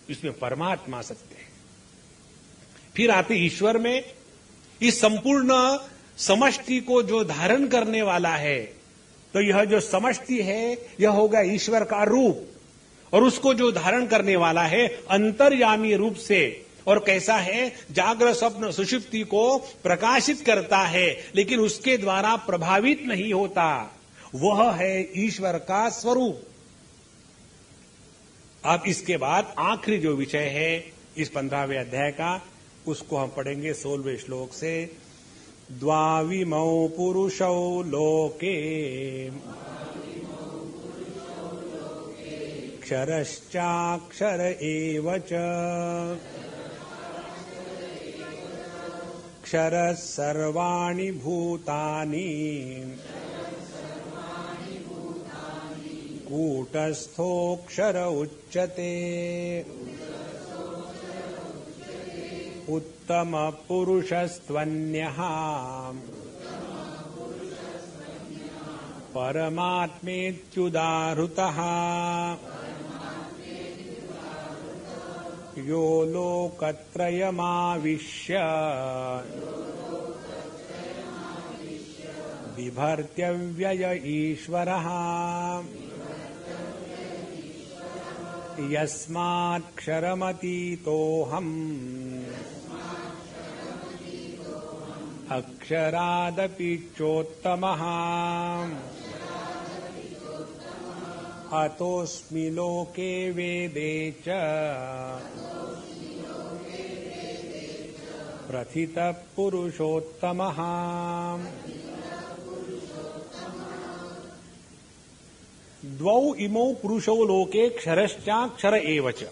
इसमें परमात्मा सत्य है। फिर आते ईश्वर में, इस संपूर्ण समष्टि को जो धारण करने वाला है, तो यह जो समष्टि है यह होगा ईश्वर का रूप, और उसको जो धारण करने वाला है अंतर्यामी रूप से। और कैसा है, जागृत स्वप्न सुषुप्ति को प्रकाशित करता है, लेकिन उसके द्वारा प्रभावित नहीं होता। वह है ईश्वर का स्वरूप। अब इसके बाद आखिरी जो विषय है इस 15वें अध्याय का, उसको हम पढ़ेंगे 16वें श्लोक से। द्वाविमौ पुरुषौ लोके क्षरश्चाक्षर एव च क्षरः सर्वाणि भूतानि कूटस्थोऽक्षर उच्यते। उत्तम पुरुषस्त्वन्यः परमात्मेत्युदाहृतः यो लोकत्रयमाविश्य बिभर्त्यव्यय ईश्वरः यस्मात्क्षरमतीतोऽहम् अक्षरादपि चोत्तमः अतोऽस्मि लोके वेदे च प्रथितः पुरुषोत्तमः। द्वौ इमौ पुरुषौ लोके क्षरश्चाक्षर एव च।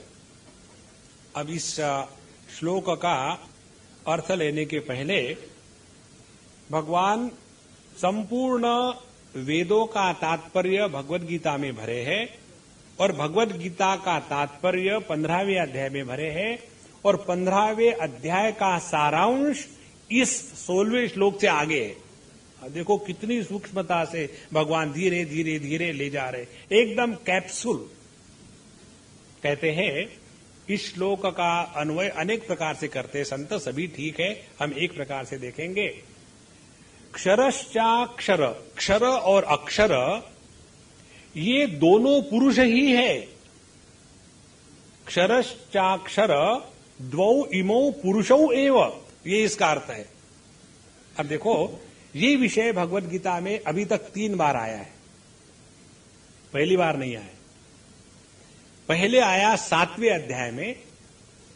अब इस श्लोक का अर्थ लेने के पहले भगवान संपूर्ण वेदों का तात्पर्य भगवत गीता में भरे हैं, और भगवत गीता का तात्पर्य 15वें अध्याय में भरे हैं, और 15वें अध्याय का सारांश इस 16वें श्लोक से आगे है। देखो कितनी सूक्ष्मता से भगवान धीरे धीरे धीरे ले जा रहे, एकदम कैप्सूल। कहते हैं इस श्लोक का अन्वय अनेक प्रकार से करते संत, सभी ठीक है, हम एक प्रकार से देखेंगे। क्षरश्चाक्षर, क्षर और अक्षर ये दोनों पुरुष ही है। क्षरश्चाक्षर द्वौ इमौ पुरुषौ एव, ये इसका अर्थ है। अब देखो ये विषय भगवत गीता में अभी तक 3 बार आया है, पहली बार नहीं आया। पहले आया 7वें अध्याय में,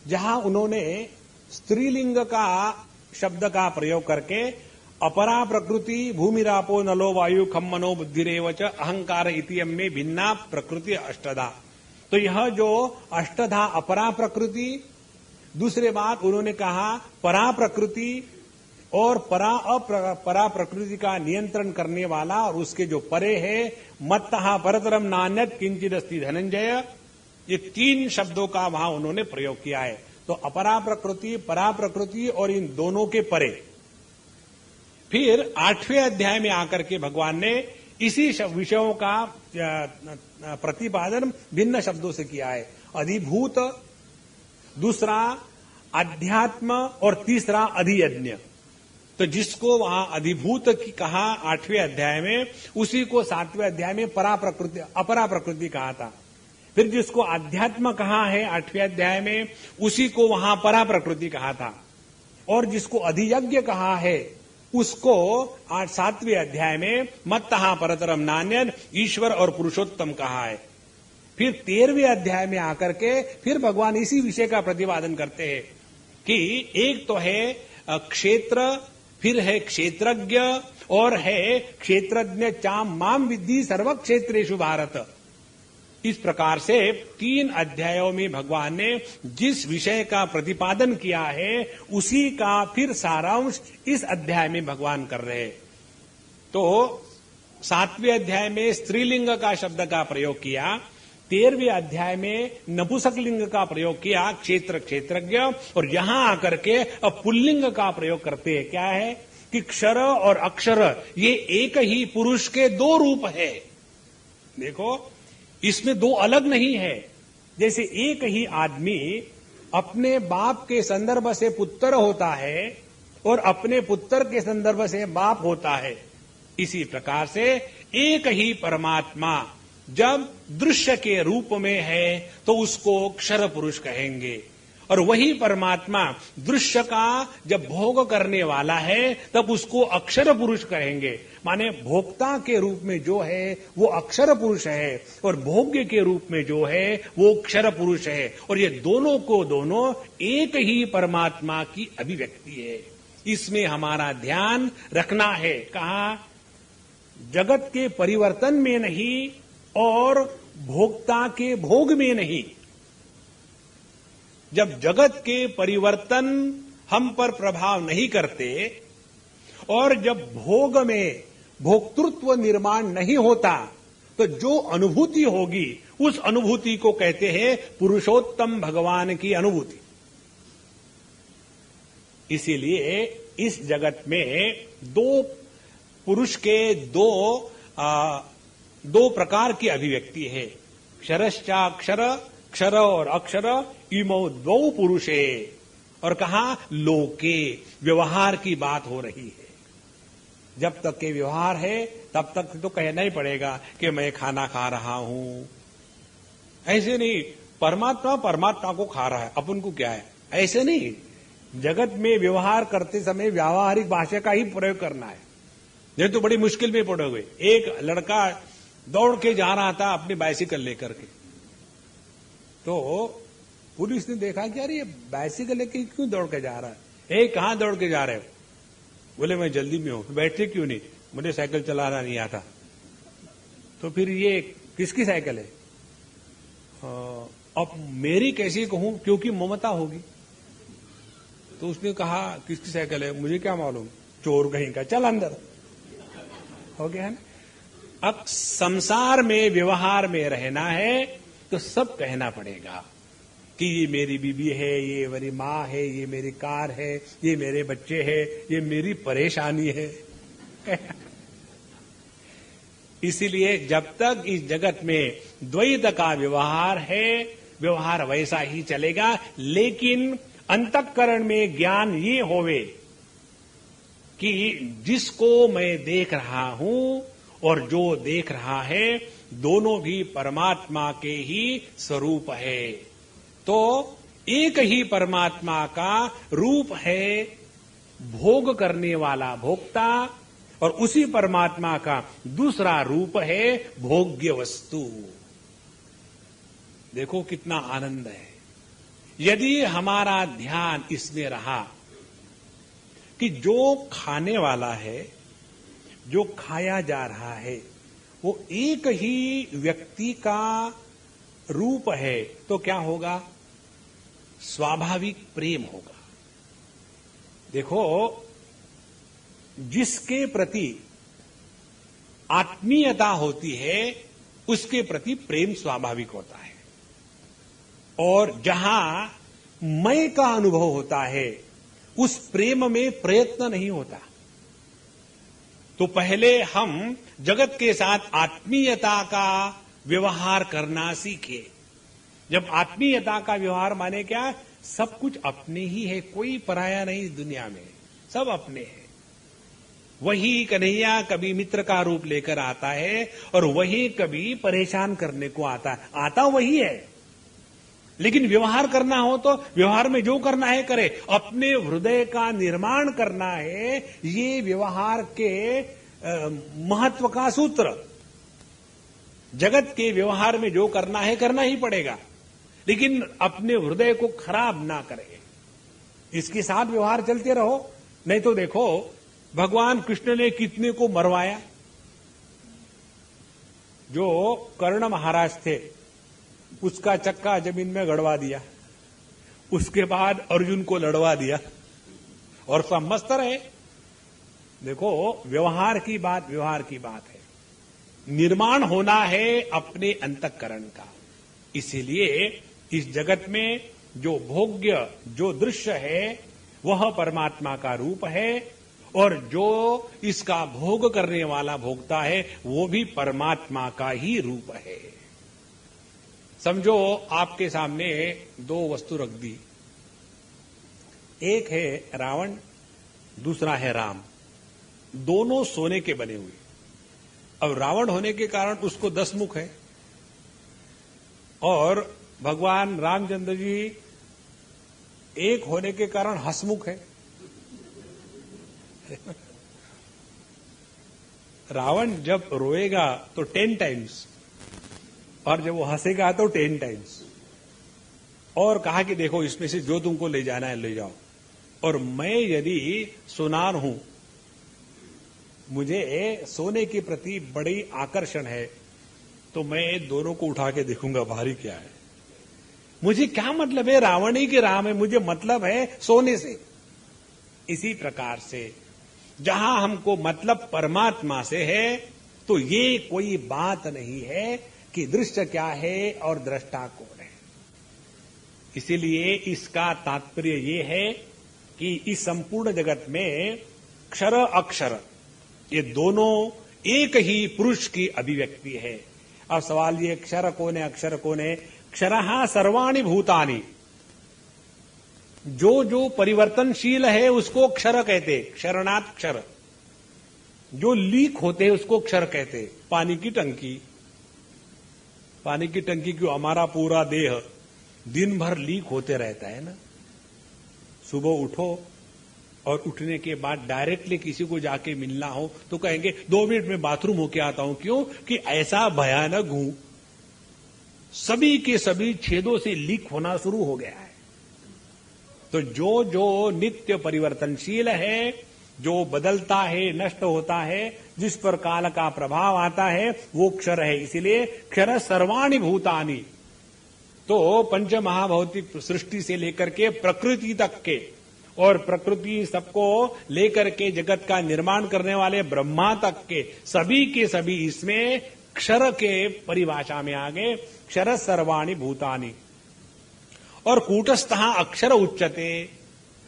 जहां उन्होंने स्त्रीलिंग का शब्द का प्रयोग करके अपरा प्रकृति भूमिरापो नलो वायु खम मनो बुद्धिरेव च अहंकार इतियम में भिन्ना प्रकृति अष्टधा। तो यह जो अष्टधा अपरा प्रकृति, दूसरे बात उन्होंने कहा परा प्रकृति, और परा प्रकृति का नियंत्रण करने वाला और उसके जो परे है मत्तः परतरम नान्यत् किंचिदस्ति धनंजय। ये 3 शब्दों का वहां उन्होंने प्रयोग किया है। तो अपरा प्रकृति, परा प्रकृति और इन दोनों के परे। फिर 8वें अध्याय में आकर के भगवान ने इसी विषयों का प्रतिपादन भिन्न शब्दों से किया है। अधिभूत, दूसरा अध्यात्म, और तीसरा अधियज्ञ। तो जिसको वहां अधिभूत की कहा 8वें अध्याय में, उसी को 7वें अध्याय में अपरा प्रकृति कहा था। फिर जिसको अध्यात्म कहा है 8वें अध्याय में, उसी को वहां परा प्रकृति कहा था। और जिसको अधियज्ञ कहा है उसको 7वें अध्याय में मत्तः परतरम नान्यत् ईश्वर और पुरुषोत्तम कहा है। फिर 13वें अध्याय में आकर के फिर भगवान इसी विषय का प्रतिपादन करते हैं कि एक तो है क्षेत्र फिर है क्षेत्रज्ञ और है क्षेत्रज्ञ चाम माम विद्धि सर्व क्षेत्रेषु भारत। इस प्रकार से 3 अध्यायों में भगवान ने जिस विषय का प्रतिपादन किया है उसी का फिर सारांश इस अध्याय में भगवान कर रहे हैं। तो 7वें अध्याय में स्त्रीलिंग का शब्द का प्रयोग किया, 13वें अध्याय में नपुंसकलिंग का प्रयोग किया क्षेत्र क्षेत्रज्ञ, और यहां आकर के अब पुल्लिंग का प्रयोग करते हैं। क्या है कि क्षर और अक्षर ये एक ही पुरुष के 2 रूप है। देखो इसमें 2 अलग नहीं है। जैसे एक ही आदमी अपने बाप के संदर्भ से पुत्र होता है और अपने पुत्र के संदर्भ से बाप होता है, इसी प्रकार से एक ही परमात्मा जब दृश्य के रूप में है तो उसको क्षर पुरुष कहेंगे, और वही परमात्मा दृश्य का जब भोग करने वाला है तब उसको अक्षर पुरुष कहेंगे। माने भोक्ता के रूप में जो है वो अक्षर पुरुष है और भोग्य के रूप में जो है वो क्षर पुरुष है, और ये दोनों को दोनों एक ही परमात्मा की अभिव्यक्ति है। इसमें हमारा ध्यान रखना है। कहा जगत के परिवर्तन में नहीं और भोक्ता के भोग में नहीं। जब जगत के परिवर्तन हम पर प्रभाव नहीं करते और जब भोग में भोक्तृत्व निर्माण नहीं होता तो जो अनुभूति होगी उस अनुभूति को कहते हैं पुरुषोत्तम भगवान की अनुभूति। इसीलिए इस जगत में 2 पुरुष के 2 प्रकार की अभिव्यक्ति है। क्षरश्चाक्षर, क्षर और अक्षर इमो 2 पुरुषे। और कहा लोके व्यवहार की बात हो रही है। जब तक के व्यवहार है तब तक तो कहना ही पड़ेगा कि मैं खाना खा रहा हूं। ऐसे नहीं परमात्मा को खा रहा है, अपन को क्या है, ऐसे नहीं। जगत में व्यवहार करते समय व्यावहारिक भाषा का ही प्रयोग करना है, नहीं तो बड़ी मुश्किल में पड़ोगे। एक लड़का दौड़ के जा रहा था अपनी बाइसिकल लेकर के, तो पुलिस ने देखा कि यार ये बाइसिकल लेके क्यों दौड़ के जा रहा है, कहां दौड़ के जा रहे हो? बोले मैं जल्दी में हूं। बैठे क्यों नहीं? मुझे साइकिल चलाना नहीं आता। तो फिर ये किसकी साइकिल है? अब मेरी कैसी कहूं, क्योंकि ममता होगी। तो उसने कहा किसकी साइकिल है? मुझे क्या मालूम, चोर कहीं का, चल अंदर। हो गया है ना। अब संसार में व्यवहार में रहना है तो सब कहना पड़ेगा कि ये मेरी बीबी है, ये मेरी माँ है, ये मेरी कार है, ये मेरे बच्चे हैं, ये मेरी परेशानी है। इसीलिए जब तक इस जगत में द्वैत का व्यवहार है, व्यवहार वैसा ही चलेगा। लेकिन अंतःकरण में ज्ञान ये होवे कि जिसको मैं देख रहा हूं और जो देख रहा है दोनों भी परमात्मा के ही स्वरूप है। तो एक ही परमात्मा का रूप है भोग करने वाला भोक्ता, और उसी परमात्मा का दूसरा रूप है भोग्य वस्तु। देखो कितना आनंद है यदि हमारा ध्यान इसमें रहा कि जो खाने वाला है, जो खाया जा रहा है, वो एक ही व्यक्ति का रूप है, तो क्या होगा? स्वाभाविक प्रेम होगा। देखो जिसके प्रति आत्मीयता होती है उसके प्रति प्रेम स्वाभाविक होता है, और जहां मैं का अनुभव होता है उस प्रेम में प्रयत्न नहीं होता। तो पहले हम जगत के साथ आत्मीयता का व्यवहार करना सीखे। जब आत्मीयता का व्यवहार माने क्या? सब कुछ अपने ही है, कोई पराया नहीं इस दुनिया में, सब अपने हैं। वही कन्हैया कभी मित्र का रूप लेकर आता है और वही कभी परेशान करने को आता वही है। लेकिन व्यवहार करना हो तो व्यवहार में जो करना है करे, अपने हृदय का निर्माण करना है, ये व्यवहार के महत्व का सूत्र। जगत के व्यवहार में जो करना है करना ही पड़ेगा, लेकिन अपने हृदय को खराब ना करें, इसके साथ व्यवहार चलते रहो। नहीं तो देखो भगवान कृष्ण ने कितने को मरवाया। जो कर्ण महाराज थे उसका चक्का जमीन में गड़वा दिया, उसके बाद अर्जुन को लड़वा दिया और सब मस्त रहे। देखो, व्यवहार की बात है। निर्माण होना है अपने अंतःकरण का। इसीलिए इस जगत में जो भोग्य, जो दृश्य है वह परमात्मा का रूप है, और जो इसका भोग करने वाला भोक्ता है वो भी परमात्मा का ही रूप है। समझो, आपके सामने दो वस्तु रख दी, एक है रावण, दूसरा है राम। दोनों सोने के बने हुए। अब रावण होने के कारण उसको 10 मुख है, और भगवान रामचंद्र जी एक होने के कारण हंसमुख है। रावण जब रोएगा तो 10 टाइम्स, और जब वो हंसेगा तो 10 टाइम्स। और कहा कि देखो, इसमें से जो तुमको ले जाना है ले जाओ, और मैं यदि सोनार हूं, मुझे सोने के प्रति बड़ी आकर्षण है, तो मैं दोनों को उठा के देखूंगा भारी क्या है। मुझे क्या मतलब है रावण ही के राम है, मुझे मतलब है सोने से। इसी प्रकार से जहां हमको मतलब परमात्मा से है, तो ये कोई बात नहीं है कि दृश्य क्या है और दृष्टा कौन है। इसीलिए इसका तात्पर्य ये है कि इस संपूर्ण जगत में क्षर अक्षर ये दोनों एक ही पुरुष की अभिव्यक्ति है। अब सवाल ये, क्षर कौन है, अक्षर कौन है? क्षरः सर्वाणि भूतानि। जो जो परिवर्तनशील है उसको क्षर कहते, क्षरणात् क्षर। जो लीक होते हैं उसको क्षर कहते। पानी की टंकी क्यों? हमारा पूरा देह दिन भर लीक होते रहता है ना। सुबह उठो और उठने के बाद डायरेक्टली किसी को जाके मिलना हो तो कहेंगे 2 मिनट में बाथरूम होके आता हूं। क्यों? कि ऐसा भयानक हूं, सभी के सभी छेदों से लीक होना शुरू हो गया है। तो जो जो नित्य परिवर्तनशील है, जो बदलता है, नष्ट होता है, जिस पर काल का प्रभाव आता है, वो क्षर है। इसीलिए क्षर सर्वाणि भूतानि। तो पंच महाभौतिक सृष्टि से लेकर के प्रकृति तक के, और प्रकृति सबको लेकर के जगत का निर्माण करने वाले ब्रह्मा तक के सभी इसमें क्षर के परिभाषा में आ गए। क्षर सर्वाणि भूतानि। और कूटस्थः अक्षर उच्यते।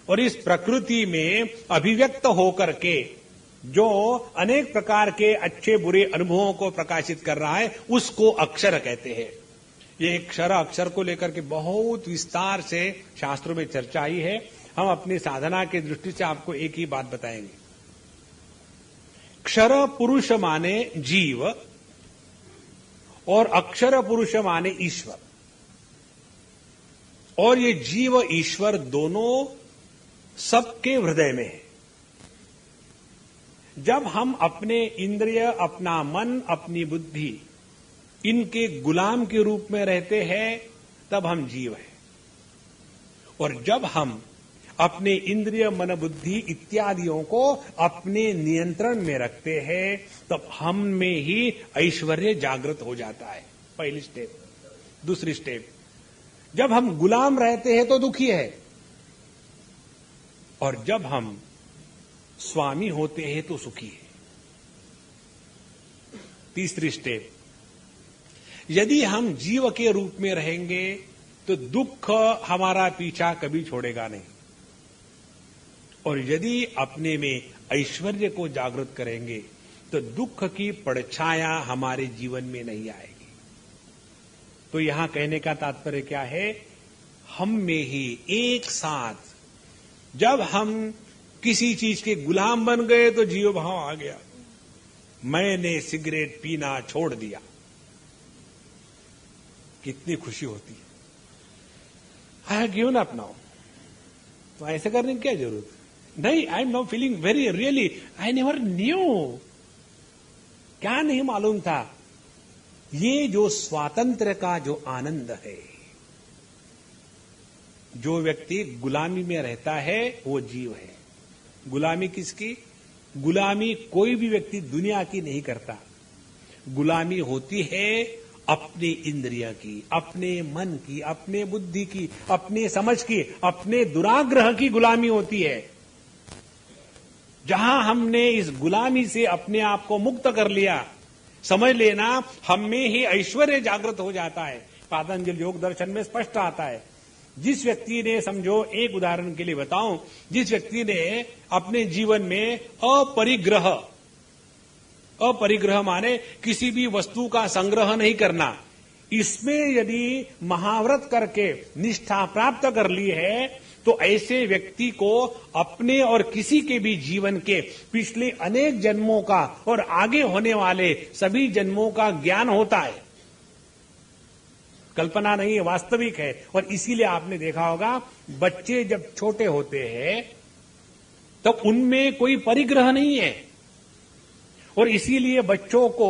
और इस प्रकृति में अभिव्यक्त होकर के जो अनेक प्रकार के अच्छे बुरे अनुभवों को प्रकाशित कर रहा है उसको अक्षर कहते हैं। ये क्षर अक्षर को लेकर के बहुत विस्तार से शास्त्रों में चर्चा ही है। हम अपनी साधना की दृष्टि से आपको एक ही बात बताएंगे। क्षर पुरुष माने जीव और अक्षर पुरुष माने ईश्वर। और ये जीव ईश्वर दोनों सबके हृदय में है। जब हम अपने इंद्रिय, अपना मन, अपनी बुद्धि इनके गुलाम के रूप में रहते हैं तब हम जीव हैं। और जब हम अपने इंद्रिय, मन, बुद्धि इत्यादियों को अपने नियंत्रण में रखते हैं तब हम में ही ऐश्वर्य जागृत हो जाता है। पहली स्टेप। दूसरी स्टेप, जब हम गुलाम रहते हैं तो दुखी है, और जब हम स्वामी होते हैं तो सुखी है। तीसरी स्टेप, यदि हम जीव के रूप में रहेंगे तो दुख हमारा पीछा कभी छोड़ेगा नहीं, और यदि अपने में ऐश्वर्य को जागृत करेंगे तो दुख की परछाया हमारे जीवन में नहीं आएगी। तो यहां कहने का तात्पर्य क्या है? हम में ही एक साथ जब हम किसी चीज के गुलाम बन गए तो जीव भाव आ गया। मैंने सिगरेट पीना छोड़ दिया, कितनी खुशी होती है। I have given up now. तो ऐसे करने की क्या जरूरत नहीं। I am now feeling very really, I never knew. क्या नहीं मालूम था? ये जो स्वातंत्र का जो आनंद है, जो व्यक्ति गुलामी में रहता है वो जीव है। गुलामी किसकी? गुलामी कोई भी व्यक्ति दुनिया की नहीं करता। गुलामी होती है अपनी इंद्रिय की, अपने मन की, अपने बुद्धि की, अपने समझ की, अपने दुराग्रह की गुलामी होती है। जहां हमने इस गुलामी से अपने आप को मुक्त कर लिया, समझ लेना हम में ही ऐश्वर्य जागृत हो जाता है। पातंजलि योग दर्शन में स्पष्ट आता है। जिस व्यक्ति ने, समझो एक उदाहरण के लिए बताऊं, जिस व्यक्ति ने अपने जीवन में अपरिग्रह माने किसी भी वस्तु का संग्रह नहीं करना, इसमें यदि महाव्रत करके निष्ठा प्राप्त कर ली है, तो ऐसे व्यक्ति को अपने और किसी के भी जीवन के पिछले अनेक जन्मों का और आगे होने वाले सभी जन्मों का ज्ञान होता है। कल्पना नहीं है, वास्तविक है। और इसीलिए आपने देखा होगा, बच्चे जब छोटे होते हैं तब उनमें कोई परिग्रह नहीं है, और इसीलिए बच्चों को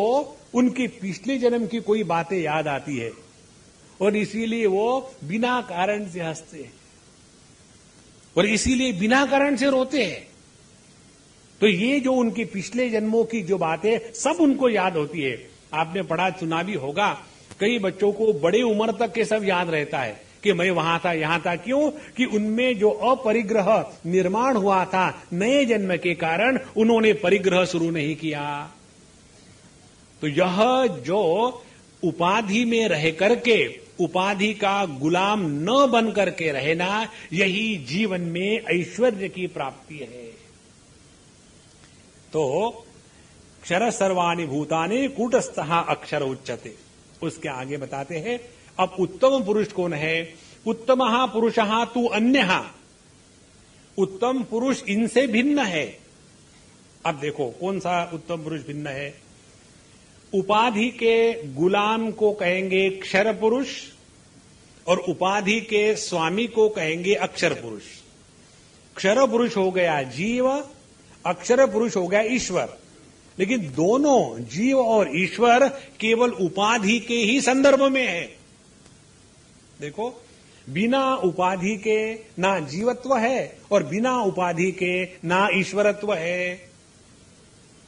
उनके पिछले जन्म की कोई बातें याद आती है, और इसीलिए वो बिना कारण से हंसते हैं, और इसीलिए बिना कारण से रोते हैं। तो ये जो उनके पिछले जन्मों की जो बातें सब उनको याद होती है। आपने पढ़ा सुना भी होगा, कई बच्चों को बड़े उम्र तक के सब याद रहता है कि मैं वहां था, यहां था। क्यों? कि उनमें जो अपरिग्रह निर्माण हुआ था नए जन्म के कारण, उन्होंने परिग्रह शुरू नहीं किया। तो यह जो उपाधि में रह करके उपाधि का गुलाम न बन करके रहना, यही जीवन में ऐश्वर्य की प्राप्ति है। तो क्षर सर्वाणि भूतानि कूटस्थः अक्षर उच्यते। उसके आगे बताते हैं, अब उत्तम पुरुष कौन है? उत्तमः पुरुषः तु अन्यः। उत्तम पुरुष इनसे भिन्न है। अब देखो कौन सा उत्तम पुरुष भिन्न है? उपाधि के गुलाम को कहेंगे क्षर पुरुष, और उपाधि के स्वामी को कहेंगे अक्षर पुरुष। क्षर पुरुष हो गया जीव, अक्षर पुरुष हो गया ईश्वर। लेकिन दोनों जीव और ईश्वर केवल उपाधि के ही संदर्भ में है। देखो, बिना उपाधि के ना जीवत्व है और बिना उपाधि के ना ईश्वरत्व है।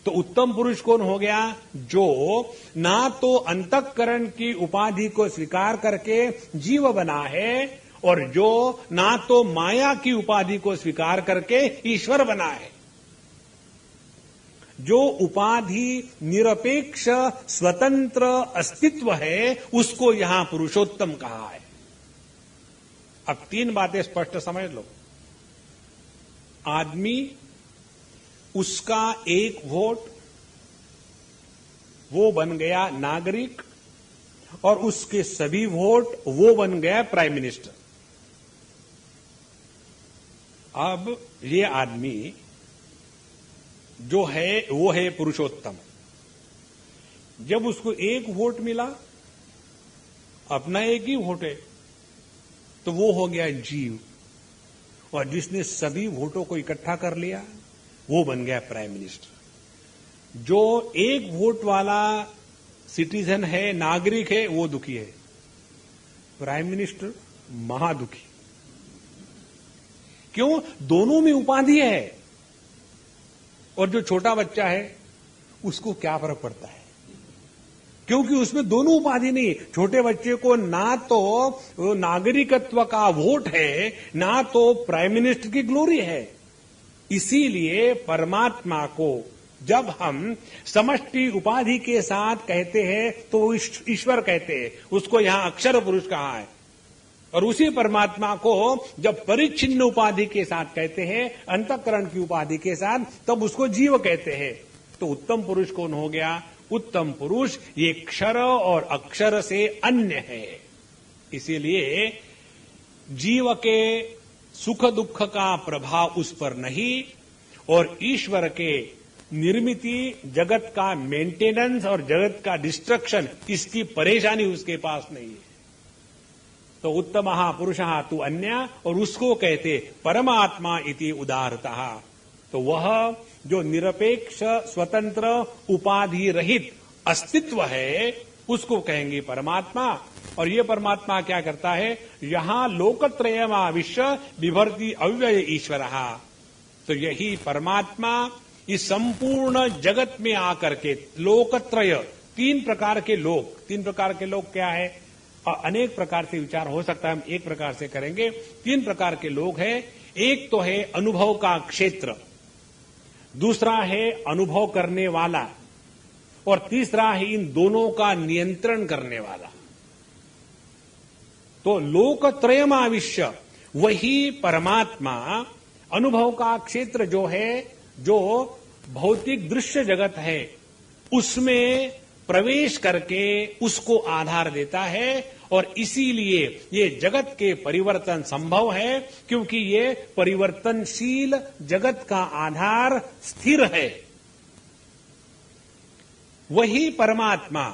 तो उत्तम पुरुष कौन हो गया? जो ना तो अंतःकरण की उपाधि को स्वीकार करके जीव बना है, और जो ना तो माया की उपाधि को स्वीकार करके ईश्वर बना है। जो उपाधि निरपेक्ष स्वतंत्र अस्तित्व है, उसको यहां पुरुषोत्तम कहा है। अब तीन बातें स्पष्ट समझ लो। आदमी, उसका एक वोट, वो बन गया नागरिक, और उसके सभी वोट वो बन गया प्राइम मिनिस्टर। अब ये आदमी जो है वो है पुरुषोत्तम। जब उसको एक वोट मिला, अपना एक ही वोट है, तो वो हो गया जीव, और जिसने सभी वोटों को इकट्ठा कर लिया वो बन गया प्राइम मिनिस्टर। जो एक वोट वाला सिटीजन है, नागरिक है, वो दुखी है। प्राइम मिनिस्टर महादुखी। क्यों? दोनों में उपाधि है। और जो छोटा बच्चा है उसको क्या फर्क पड़ता है? क्योंकि उसमें दोनों उपाधि नहीं। छोटे बच्चे को ना तो नागरिकत्व का वोट है, ना तो प्राइम मिनिस्टर की ग्लोरी है। इसीलिए परमात्मा को जब हम समष्टि उपाधि के साथ कहते हैं तो ईश्वर कहते हैं, उसको यहां अक्षर पुरुष कहा है। और उसी परमात्मा को जब परिच्छिन्न उपाधि के साथ कहते हैं, अंतःकरण की उपाधि के साथ, तब उसको जीव कहते हैं। तो उत्तम पुरुष कौन हो गया? उत्तम पुरुष ये क्षर और अक्षर से अन्य है। इसीलिए जीव के सुख दुख का प्रभाव उस पर नहीं, और ईश्वर के निर्मिति, जगत का मेंटेनेंस और जगत का डिस्ट्रक्शन, इसकी परेशानी उसके पास नहीं है। तो उत्तमः पुरुषः तु अन्य, और उसको कहते परमात्मा इति उदारतः। तो वह जो निरपेक्ष स्वतंत्र उपाधि रहित अस्तित्व है, उसको कहेंगे परमात्मा। और ये परमात्मा क्या करता है? यहां लोकत्रयमाविश्य बिभर्ति अव्यय ईश्वरः। तो यही परमात्मा इस संपूर्ण जगत में आकर के लोकत्रय, तीन प्रकार के लोग क्या है? अनेक प्रकार से विचार हो सकता है, हम एक प्रकार से करेंगे। तीन प्रकार के लोग हैं। एक तो है अनुभव का क्षेत्र, दूसरा है अनुभव करने वाला, और तीसरा है इन दोनों का नियंत्रण करने वाला। तो लोकत्रयमाविश्य वही परमात्मा अनुभव का क्षेत्र जो है, जो भौतिक दृश्य जगत है, उसमें प्रवेश करके उसको आधार देता है। और इसीलिए ये जगत के परिवर्तन संभव है, क्योंकि ये परिवर्तनशील जगत का आधार स्थिर है। वही परमात्मा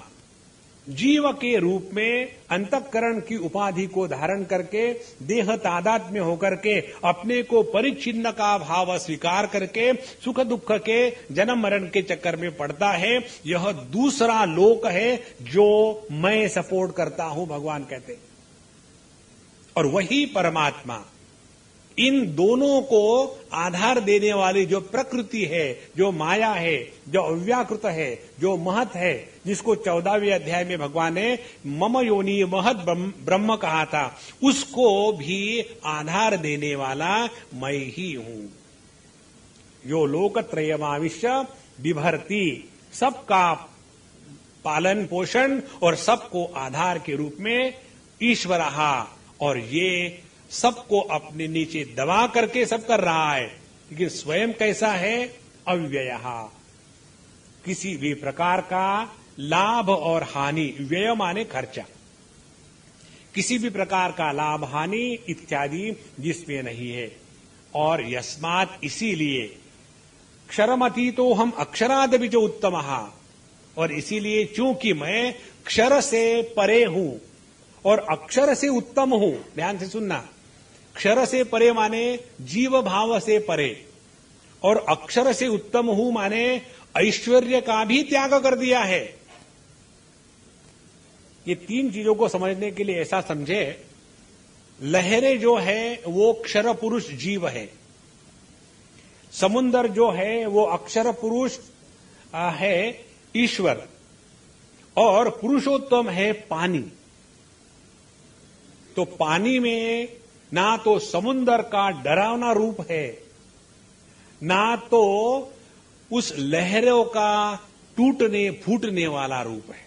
जीव के रूप में अंतःकरण की उपाधि को धारण करके देह तादाद में होकर के अपने को परिच्छिन्न का भाव स्वीकार करके सुख दुख के जन्म मरण के चक्कर में पड़ता है। यह दूसरा लोक है जो मैं सपोर्ट करता हूं, भगवान कहते हैं। और वही परमात्मा इन दोनों को आधार देने वाली जो प्रकृति है, जो माया है, जो अव्याकृत है, जो महत है, जिसको 14वें अध्याय में भगवान ने मम योनि महत ब्रह्म कहा था, उसको भी आधार देने वाला मैं ही हूं। यो लोकत्रयमाविश्य बिभर्ति, सबका पालन पोषण और सबको आधार के रूप में ईश्वरहा, और ये सबको अपने नीचे दबा करके सब कर रहा है। लेकिन स्वयं कैसा है? अव्ययः। किसी भी प्रकार का लाभ और हानि, व्यय माने खर्चा, किसी भी प्रकार का लाभ हानि इत्यादि जिसमें नहीं है। और यस्मात्, इसीलिए क्षरमती तो हम अक्षरादपि जो उत्तमः, और इसीलिए चूंकि मैं क्षर से परे हूं और अक्षर से उत्तम हूं। ध्यान से सुनना, क्षर से परे माने जीव भाव से परे, और अक्षर से उत्तम हूं माने ऐश्वर्य का भी त्याग कर दिया है। ये तीन चीजों को समझने के लिए ऐसा समझे, लहरें जो है वो क्षर पुरुष जीव है, समुंदर जो है वो अक्षर पुरुष है ईश्वर, और पुरुषोत्तम है पानी। तो पानी में ना तो समुंदर का डरावना रूप है, ना तो उस लहरों का टूटने फूटने वाला रूप है।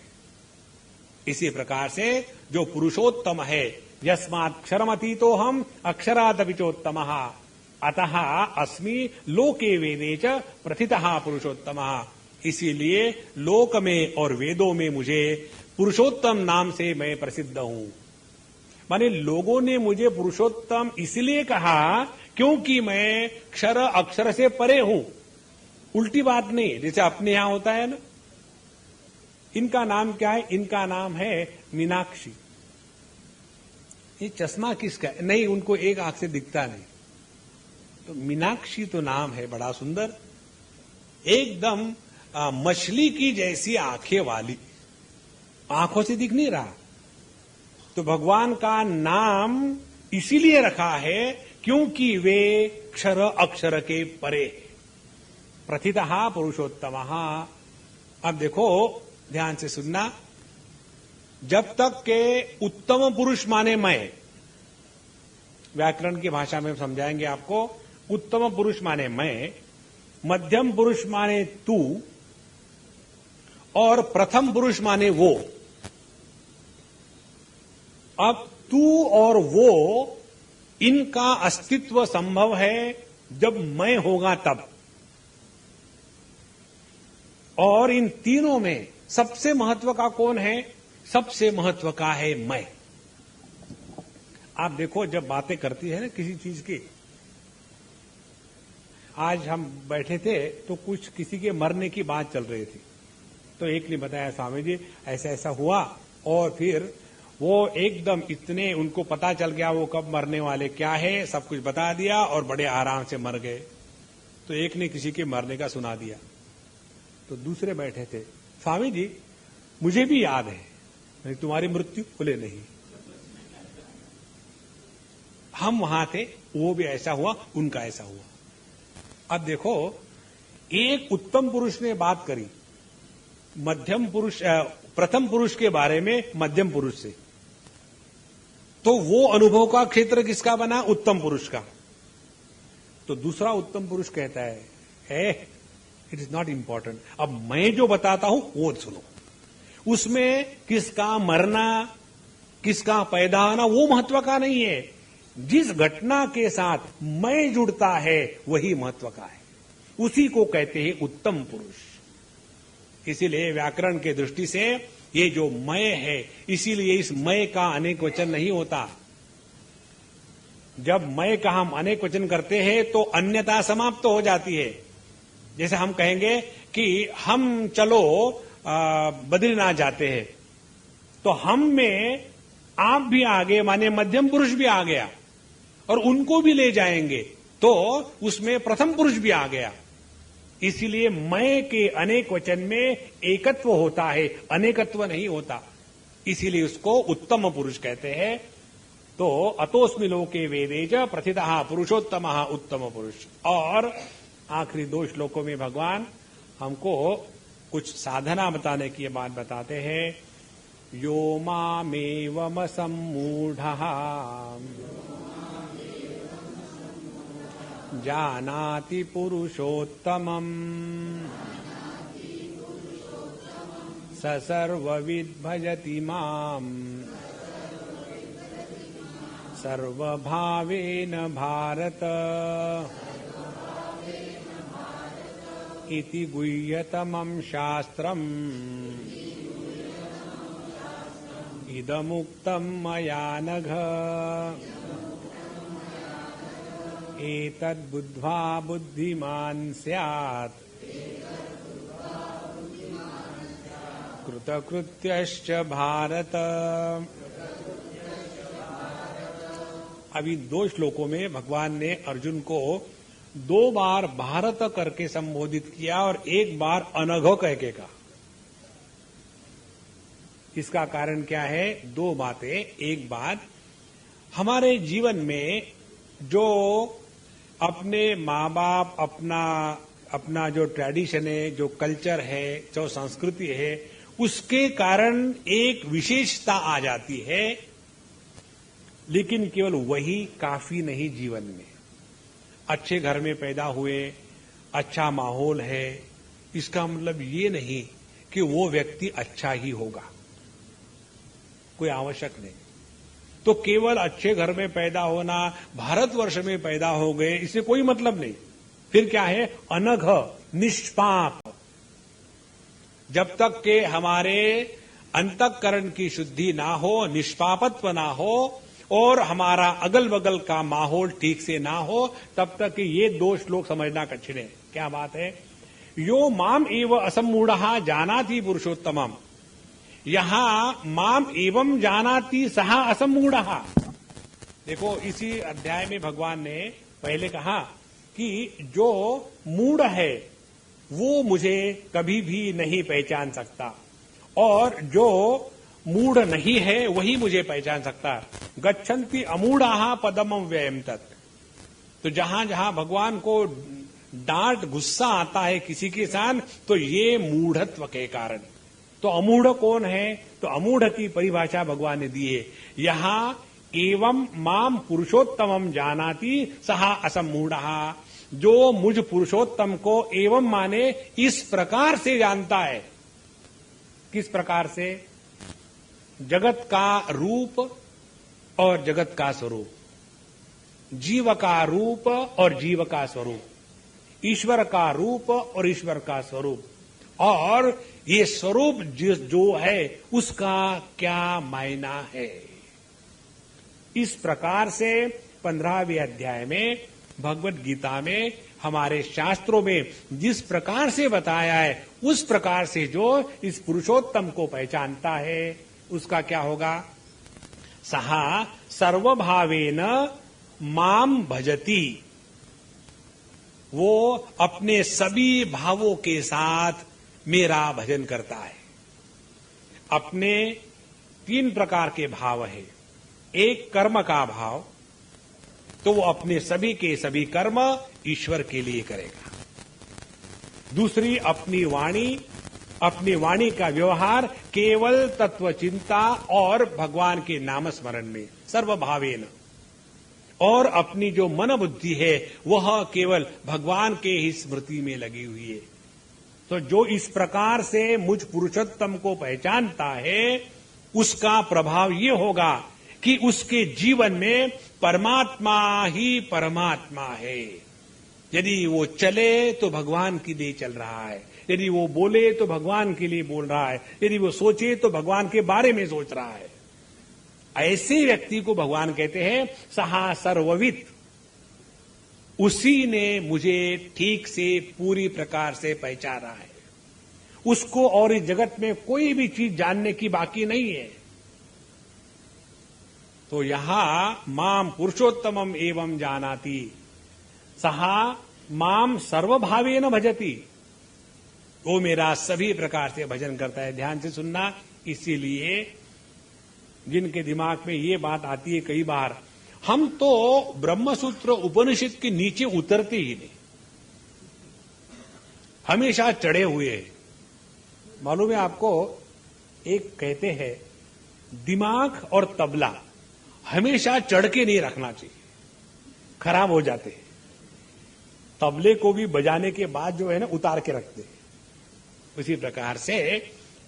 इसी प्रकार से जो पुरुषोत्तम है, यस्मात् क्षरमतीतो हम अक्षरादपिचोत्तमः अतः अस्मि लोके वेदे च प्रथितः पुरुषोत्तमः। इसीलिए लोक में और वेदों में मुझे पुरुषोत्तम नाम से मैं प्रसिद्ध हूं। माने लोगों ने मुझे पुरुषोत्तम इसलिए कहा क्योंकि मैं क्षर अक्षर से परे हूं। उल्टी बात नहीं, जैसे अपने यहां होता है ना। इनका नाम क्या है? इनका नाम है मीनाक्षी। ये चश्मा किसका है? नहीं, उनको एक आंख से दिखता नहीं, तो मीनाक्षी तो नाम है बड़ा सुंदर, एकदम मछली की जैसी आंखें वाली, आंखों से दिख नहीं रहा। तो भगवान का नाम इसीलिए रखा है क्योंकि वे क्षर अक्षर के परे, प्रथितः पुरुषोत्तमः। अब देखो ध्यान से सुनना, जब तक के उत्तम पुरुष माने मैं, व्याकरण की भाषा में समझाएंगे आपको। उत्तम पुरुष माने मैं, मध्यम पुरुष माने तू, और प्रथम पुरुष माने वो। अब तू और वो, इनका अस्तित्व संभव है जब मैं होगा तब। और इन तीनों में सबसे महत्व का कौन है? सबसे महत्व का है मैं। आप देखो, जब बातें करती है ना किसी चीज की, आज हम बैठे थे तो कुछ किसी के मरने की बात चल रही थी, तो एक ने बताया स्वामी जी ऐसा ऐसा हुआ, और फिर वो एकदम इतने उनको पता चल गया वो कब मरने वाले क्या है, सब कुछ बता दिया और बड़े आराम से मर गए। तो एक ने किसी के मरने का सुना दिया, तो दूसरे बैठे थे, स्वामी जी मुझे भी याद है, तुम्हारी मृत्यु? बोले नहीं, हम वहां थे, वो भी ऐसा हुआ, उनका ऐसा हुआ। अब देखो, एक उत्तम पुरुष ने बात करी मध्यम पुरुष प्रथम पुरुष के बारे में मध्यम पुरुष से, तो वो अनुभव का क्षेत्र किसका बना? उत्तम पुरुष का। तो दूसरा उत्तम पुरुष कहता है इट इज नॉट इंपॉर्टेंट, अब मैं जो बताता हूं वो सुनो। उसमें किसका मरना किसका पैदा होना वो महत्व का नहीं है, जिस घटना के साथ मैं जुड़ता है वही महत्व का है, उसी को कहते हैं उत्तम पुरुष। इसीलिए व्याकरण के दृष्टि से ये जो मैं है, इसीलिए इस मैं का अनेक वचन नहीं होता। जब मैं का हम अनेक वचन करते हैं तो अन्यता समाप्त हो जाती है। जैसे हम कहेंगे कि हम चलो बद्रीनाथ जाते हैं, तो हम में आप भी आ गए, माने मध्यम पुरुष भी आ गया, और उनको भी ले जाएंगे, तो उसमें प्रथम पुरुष भी आ गया। इसीलिए मैं के अनेक वचन में एकत्व होता है, अनेकत्व नहीं होता, इसीलिए उसको उत्तम पुरुष कहते हैं। तो अतोस्मि लोके वेदेज प्रथितः पुरुषोत्तमः उत्तम पुरुष। और आखिरी 2 श्लोकों में भगवान हमको कुछ साधना बताने की बात बताते हैं। यो मामेवम सम्मूढ़ः जानाति पुरुषोत्तमम् स सर्वविद् भजति माम् सर्वभावेन भारत इति गुह्यतमं शास्त्रम् इदमुक्तं मया नघ एतद्बुद्ध्वा बुद्धिमान् स्यात् कृतकृत्यश्च भारत। अभी 2 श्लोकों में भगवान ने अर्जुन को 2 बार भारत करके संबोधित किया और 1 बार अनघ कह के कहा। इसका कारण क्या है? 2 बातें। एक बात, हमारे जीवन में जो अपने माँ बाप अपना जो ट्रेडिशन है, जो कल्चर है, जो संस्कृति है, उसके कारण एक विशेषता आ जाती है, लेकिन केवल वही काफी नहीं जीवन में। अच्छे घर में पैदा हुए, अच्छा माहौल है, इसका मतलब ये नहीं कि वो व्यक्ति अच्छा ही होगा, कोई आवश्यक नहीं। तो केवल अच्छे घर में पैदा होना, भारतवर्ष में पैदा हो गए, इससे कोई मतलब नहीं। फिर क्या है? अनघ, निष्पाप। जब तक के हमारे अंतःकरण की शुद्धि ना हो, निष्पापत्व ना हो, और हमारा अगल बगल का माहौल ठीक से ना हो, तब तक ये 2 श्लोक समझना कठिन है। क्या बात है? यो माम एव असम्मूढ़ः जानाति पुरुषोत्तमम्। यहां माम एवं जानाति सह असम्मूढ़ः। देखो, इसी अध्याय में भगवान ने पहले कहा कि जो मूढ़ है वो मुझे कभी भी नहीं पहचान सकता, और जो मूढ़ नहीं है वही मुझे पहचान सकता। गच्छन्ति अमूढ़ाः पदमं व्ययं तत्। तो जहां जहां भगवान को डांट गुस्सा आता है किसी के साथ, तो ये मूढ़त्व के कारण। तो अमूढ़ कौन है? तो अमूढ़ की परिभाषा भगवान ने दी है यहां, एवं माम पुरुषोत्तमम जानाति सह असम्मूढ़ः। जो मुझ पुरुषोत्तम को एवं माने इस प्रकार से जानता है। किस प्रकार से? जगत का रूप और जगत का स्वरूप, जीव का रूप और जीव का स्वरूप, ईश्वर का रूप और ईश्वर का स्वरूप, और ये स्वरूप जो है उसका क्या मायना है। इस प्रकार से 15वें अध्याय में भगवत गीता में हमारे शास्त्रों में जिस प्रकार से बताया है, उस प्रकार से जो इस पुरुषोत्तम को पहचानता है उसका क्या होगा? सहा सर्वभावेन माम भजति। वो अपने सभी भावों के साथ मेरा भजन करता है। अपने 3 प्रकार के भाव है। एक कर्म का भाव, तो वो अपने सभी के सभी कर्म ईश्वर के लिए करेगा। दूसरी अपनी वाणी का व्यवहार केवल तत्व चिंता और भगवान के नाम स्मरण में सर्वभावेन, और अपनी जो मन बुद्धि है वह केवल भगवान के ही स्मृति में लगी हुई है। तो जो इस प्रकार से मुझ पुरुषोत्तम को पहचानता है उसका प्रभाव ये होगा कि उसके जीवन में परमात्मा ही परमात्मा है। यदि वो चले तो भगवान के लिए चल रहा है, यदि वो बोले तो भगवान के लिए बोल रहा है, यदि वो सोचे तो भगवान के बारे में सोच रहा है। ऐसे व्यक्ति को भगवान कहते हैं सहा सर्वविद। उसी ने मुझे ठीक से पूरी प्रकार से पहचाना है। उसको और इस जगत में कोई भी चीज जानने की बाकी नहीं है। तो यहां माम पुरुषोत्तमम एवं जानाति सहा माम सर्वभावेन भजति, वो मेरा सभी प्रकार से भजन करता है। ध्यान से सुनना। इसीलिए जिनके दिमाग में ये बात आती है कई बार, हम तो ब्रह्मसूत्र उपनिषद के नीचे उतरते ही नहीं, हमेशा चढ़े हुए हैं। मालूम है आपको, एक कहते हैं दिमाग और तबला हमेशा चढ़ के नहीं रखना चाहिए, खराब हो जाते हैं। तबले को भी बजाने के बाद जो है ना उतार के रखते हैं। उसी प्रकार से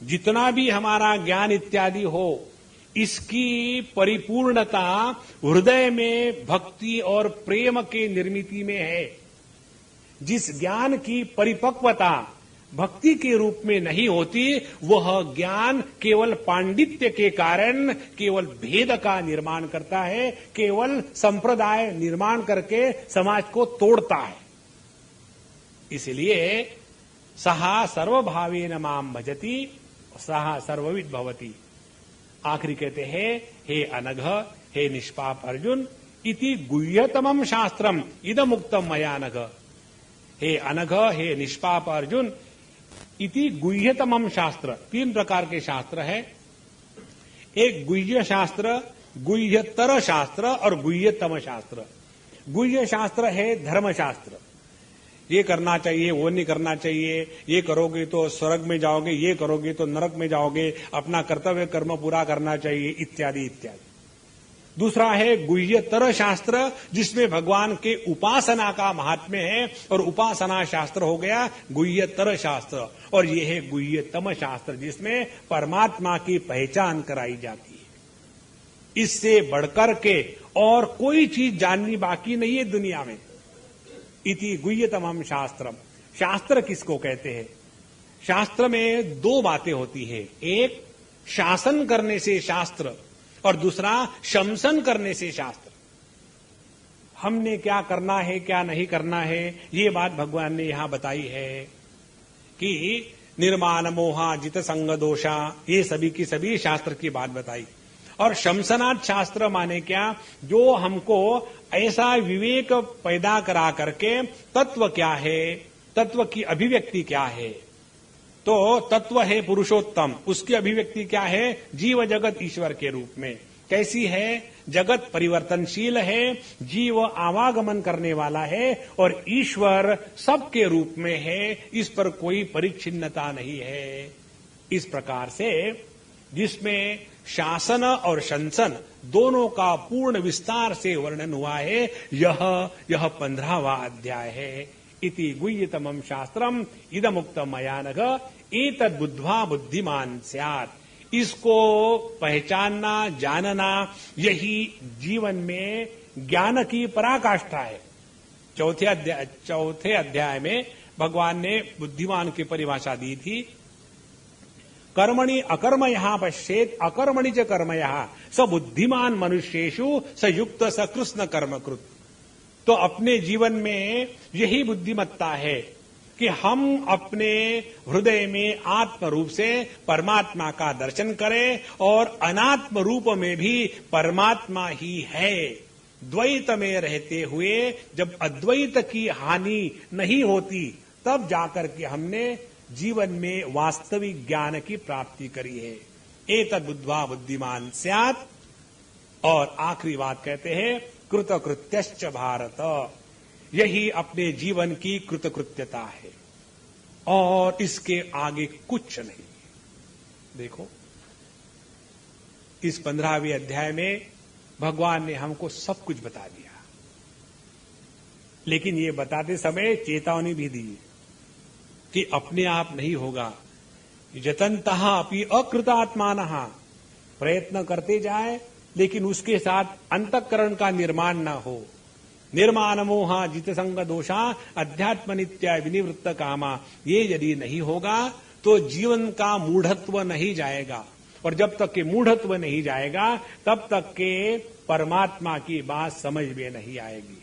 जितना भी हमारा ज्ञान इत्यादि हो, इसकी परिपूर्णता हृदय में भक्ति और प्रेम के निर्मिति में है। जिस ज्ञान की परिपक्वता भक्ति के रूप में नहीं होती, वह ज्ञान केवल पांडित्य के कारण केवल भेद का निर्माण करता है, केवल संप्रदाय निर्माण करके समाज को तोड़ता है। इसलिए सहा सर्वभावेन माम भजति सहा सर्वविद भवति। आखिरी कहते हैं हे अनघ, हे निष्पाप अर्जुन, इति गुह्यतमम शास्त्रम इदमुक्तम मया नघ। हे अनघ, हे निष्पाप अर्जुन, इति गुह्यतमम शास्त्र। तीन प्रकार के शास्त्र है। एक गुह्य शास्त्र, गुह्यतर शास्त्र और गुह्यतम शास्त्र। गुह्य शास्त्र है धर्मशास्त्र। ये करना चाहिए, वो नहीं करना चाहिए, ये करोगे तो स्वर्ग में जाओगे, ये करोगे तो नरक में जाओगे, अपना कर्तव्य कर्म पूरा करना चाहिए, इत्यादि इत्यादि। दूसरा है गुह्यतर शास्त्र, जिसमें भगवान के उपासना का महात्म्य है, और उपासना शास्त्र हो गया गुह्यतर शास्त्र। और ये है गुह्यतम शास्त्र, जिसमें परमात्मा की पहचान कराई जाती है। इससे बढ़कर के और कोई चीज जाननी बाकी नहीं है दुनिया में। इति गुह्यतमम शास्त्रम। शास्त्र किसको कहते हैं? शास्त्र में दो बातें होती है, एक शासन करने से शास्त्र और दूसरा शमसन करने से शास्त्र। हमने क्या करना है, क्या नहीं करना है, ये बात भगवान ने यहां बताई है कि निर्माण मोहा जित संग दोषा, ये सभी की सभी शास्त्र की बात बताई। और शमसनाथ शास्त्र माने क्या? जो हमको ऐसा विवेक पैदा करा करके तत्व क्या है, तत्व की अभिव्यक्ति क्या है। तो तत्व है पुरुषोत्तम, उसकी अभिव्यक्ति क्या है? जीव जगत ईश्वर के रूप में। कैसी है? जगत परिवर्तनशील है, जीव आवागमन करने वाला है और ईश्वर सबके रूप में है, इस पर कोई परिच्छिन्नता नहीं है। इस प्रकार से जिसमें शासन और शंसन दोनों का पूर्ण विस्तार से वर्णन हुआ है, यह 15वां अध्याय है। इति गुह्यतमम शास्त्रम इदमुक्तम मया नघ एतद् बुद्ध्वा बुद्धिमान स्यात्। इसको पहचानना, जानना, यही जीवन में ज्ञान की पराकाष्ठा है। चौथे अध्याय में भगवान ने बुद्धिमान की परिभाषा दी थी। कर्मणि अकर्म यहां पश्येत अकर्मणि च कर्म यहां स बुद्धिमान मनुष्येषु स युक्त स कृष्ण कर्मकृत। तो अपने जीवन में यही बुद्धिमत्ता है कि हम अपने हृदय में आत्म रूप से परमात्मा का दर्शन करें और अनात्म रूप में भी परमात्मा ही है। द्वैत में रहते हुए जब अद्वैत की हानि नहीं होती, तब जाकर के हमने जीवन में वास्तविक ज्ञान की प्राप्ति करी है। एतद् बुद्ध्वा बुद्धिमान स्यात्। और आखिरी बात कहते हैं कृतकृत्यश्च भारत। यही अपने जीवन की कृतकृत्यता है। और इसके आगे कुछ नहीं। देखो, इस 15वें अध्याय में भगवान ने हमको सब कुछ बता दिया, लेकिन ये बताते समय चेतावनी भी दी कि अपने आप नहीं होगा। यतन्तः अपि अकृतात्मानः, प्रयत्न करते जाए लेकिन उसके साथ अंतःकरण का निर्माण ना हो। निर्माण मोहा जित संग दोषा अध्यात्म नित्य विनिवृत्त कामा, ये यदि नहीं होगा तो जीवन का मूढ़त्व नहीं जाएगा, और जब तक के मूढ़त्व नहीं जाएगा तब तक के परमात्मा की बात समझ में नहीं आएगी।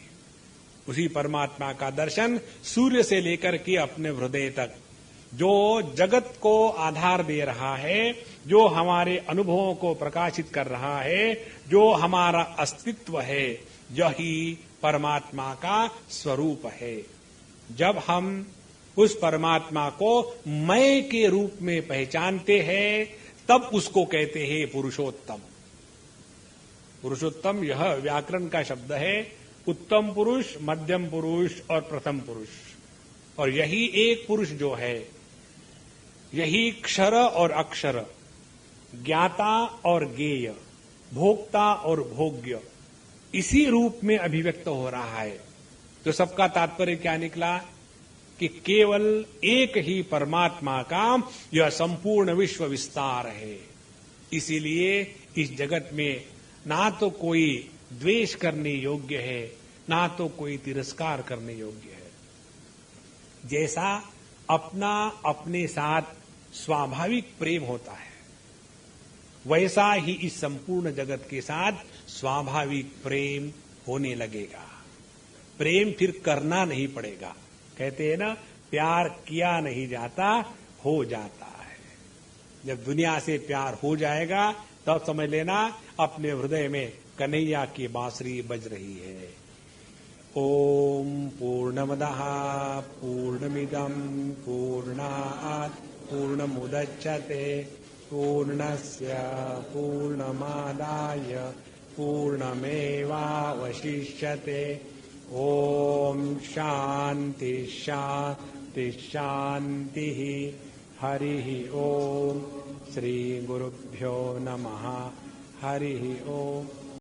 उसी परमात्मा का दर्शन सूर्य से लेकर के अपने हृदय तक, जो जगत को आधार दे रहा है, जो हमारे अनुभवों को प्रकाशित कर रहा है, जो हमारा अस्तित्व है, यही परमात्मा का स्वरूप है। जब हम उस परमात्मा को मैं के रूप में पहचानते हैं, तब उसको कहते हैं पुरुषोत्तम। पुरुषोत्तम यह व्याकरण का शब्द है। उत्तम पुरुष, मध्यम पुरुष और प्रथम पुरुष, और यही एक पुरुष जो है, यही क्षर और अक्षर, ज्ञाता और ज्ञेय, भोक्ता और भोग्य, इसी रूप में अभिव्यक्त हो रहा है। तो सबका तात्पर्य क्या निकला कि केवल एक ही परमात्मा का यह संपूर्ण विश्व विस्तार है। इसीलिए इस जगत में ना तो कोई द्वेष करने योग्य है, ना तो कोई तिरस्कार करने योग्य है। जैसा अपना अपने साथ स्वाभाविक प्रेम होता है, वैसा ही इस संपूर्ण जगत के साथ स्वाभाविक प्रेम होने लगेगा। प्रेम फिर करना नहीं पड़ेगा। कहते हैं ना, प्यार किया नहीं जाता, हो जाता है। जब दुनिया से प्यार हो जाएगा तब समझ लेना अपने हृदय में कन्हैया की बांसुरी बज रही है। ओम पूर्णमदः पूर्णमिदं पूर्णात् पूर्णमुदच्यते पूर्णस्य पूर्णमादाय पूर्णमेवावशिष्यते। ओम शांति शांति शांति। हरि ओम। श्री गुरुभ्यो नमः। हरि ओम।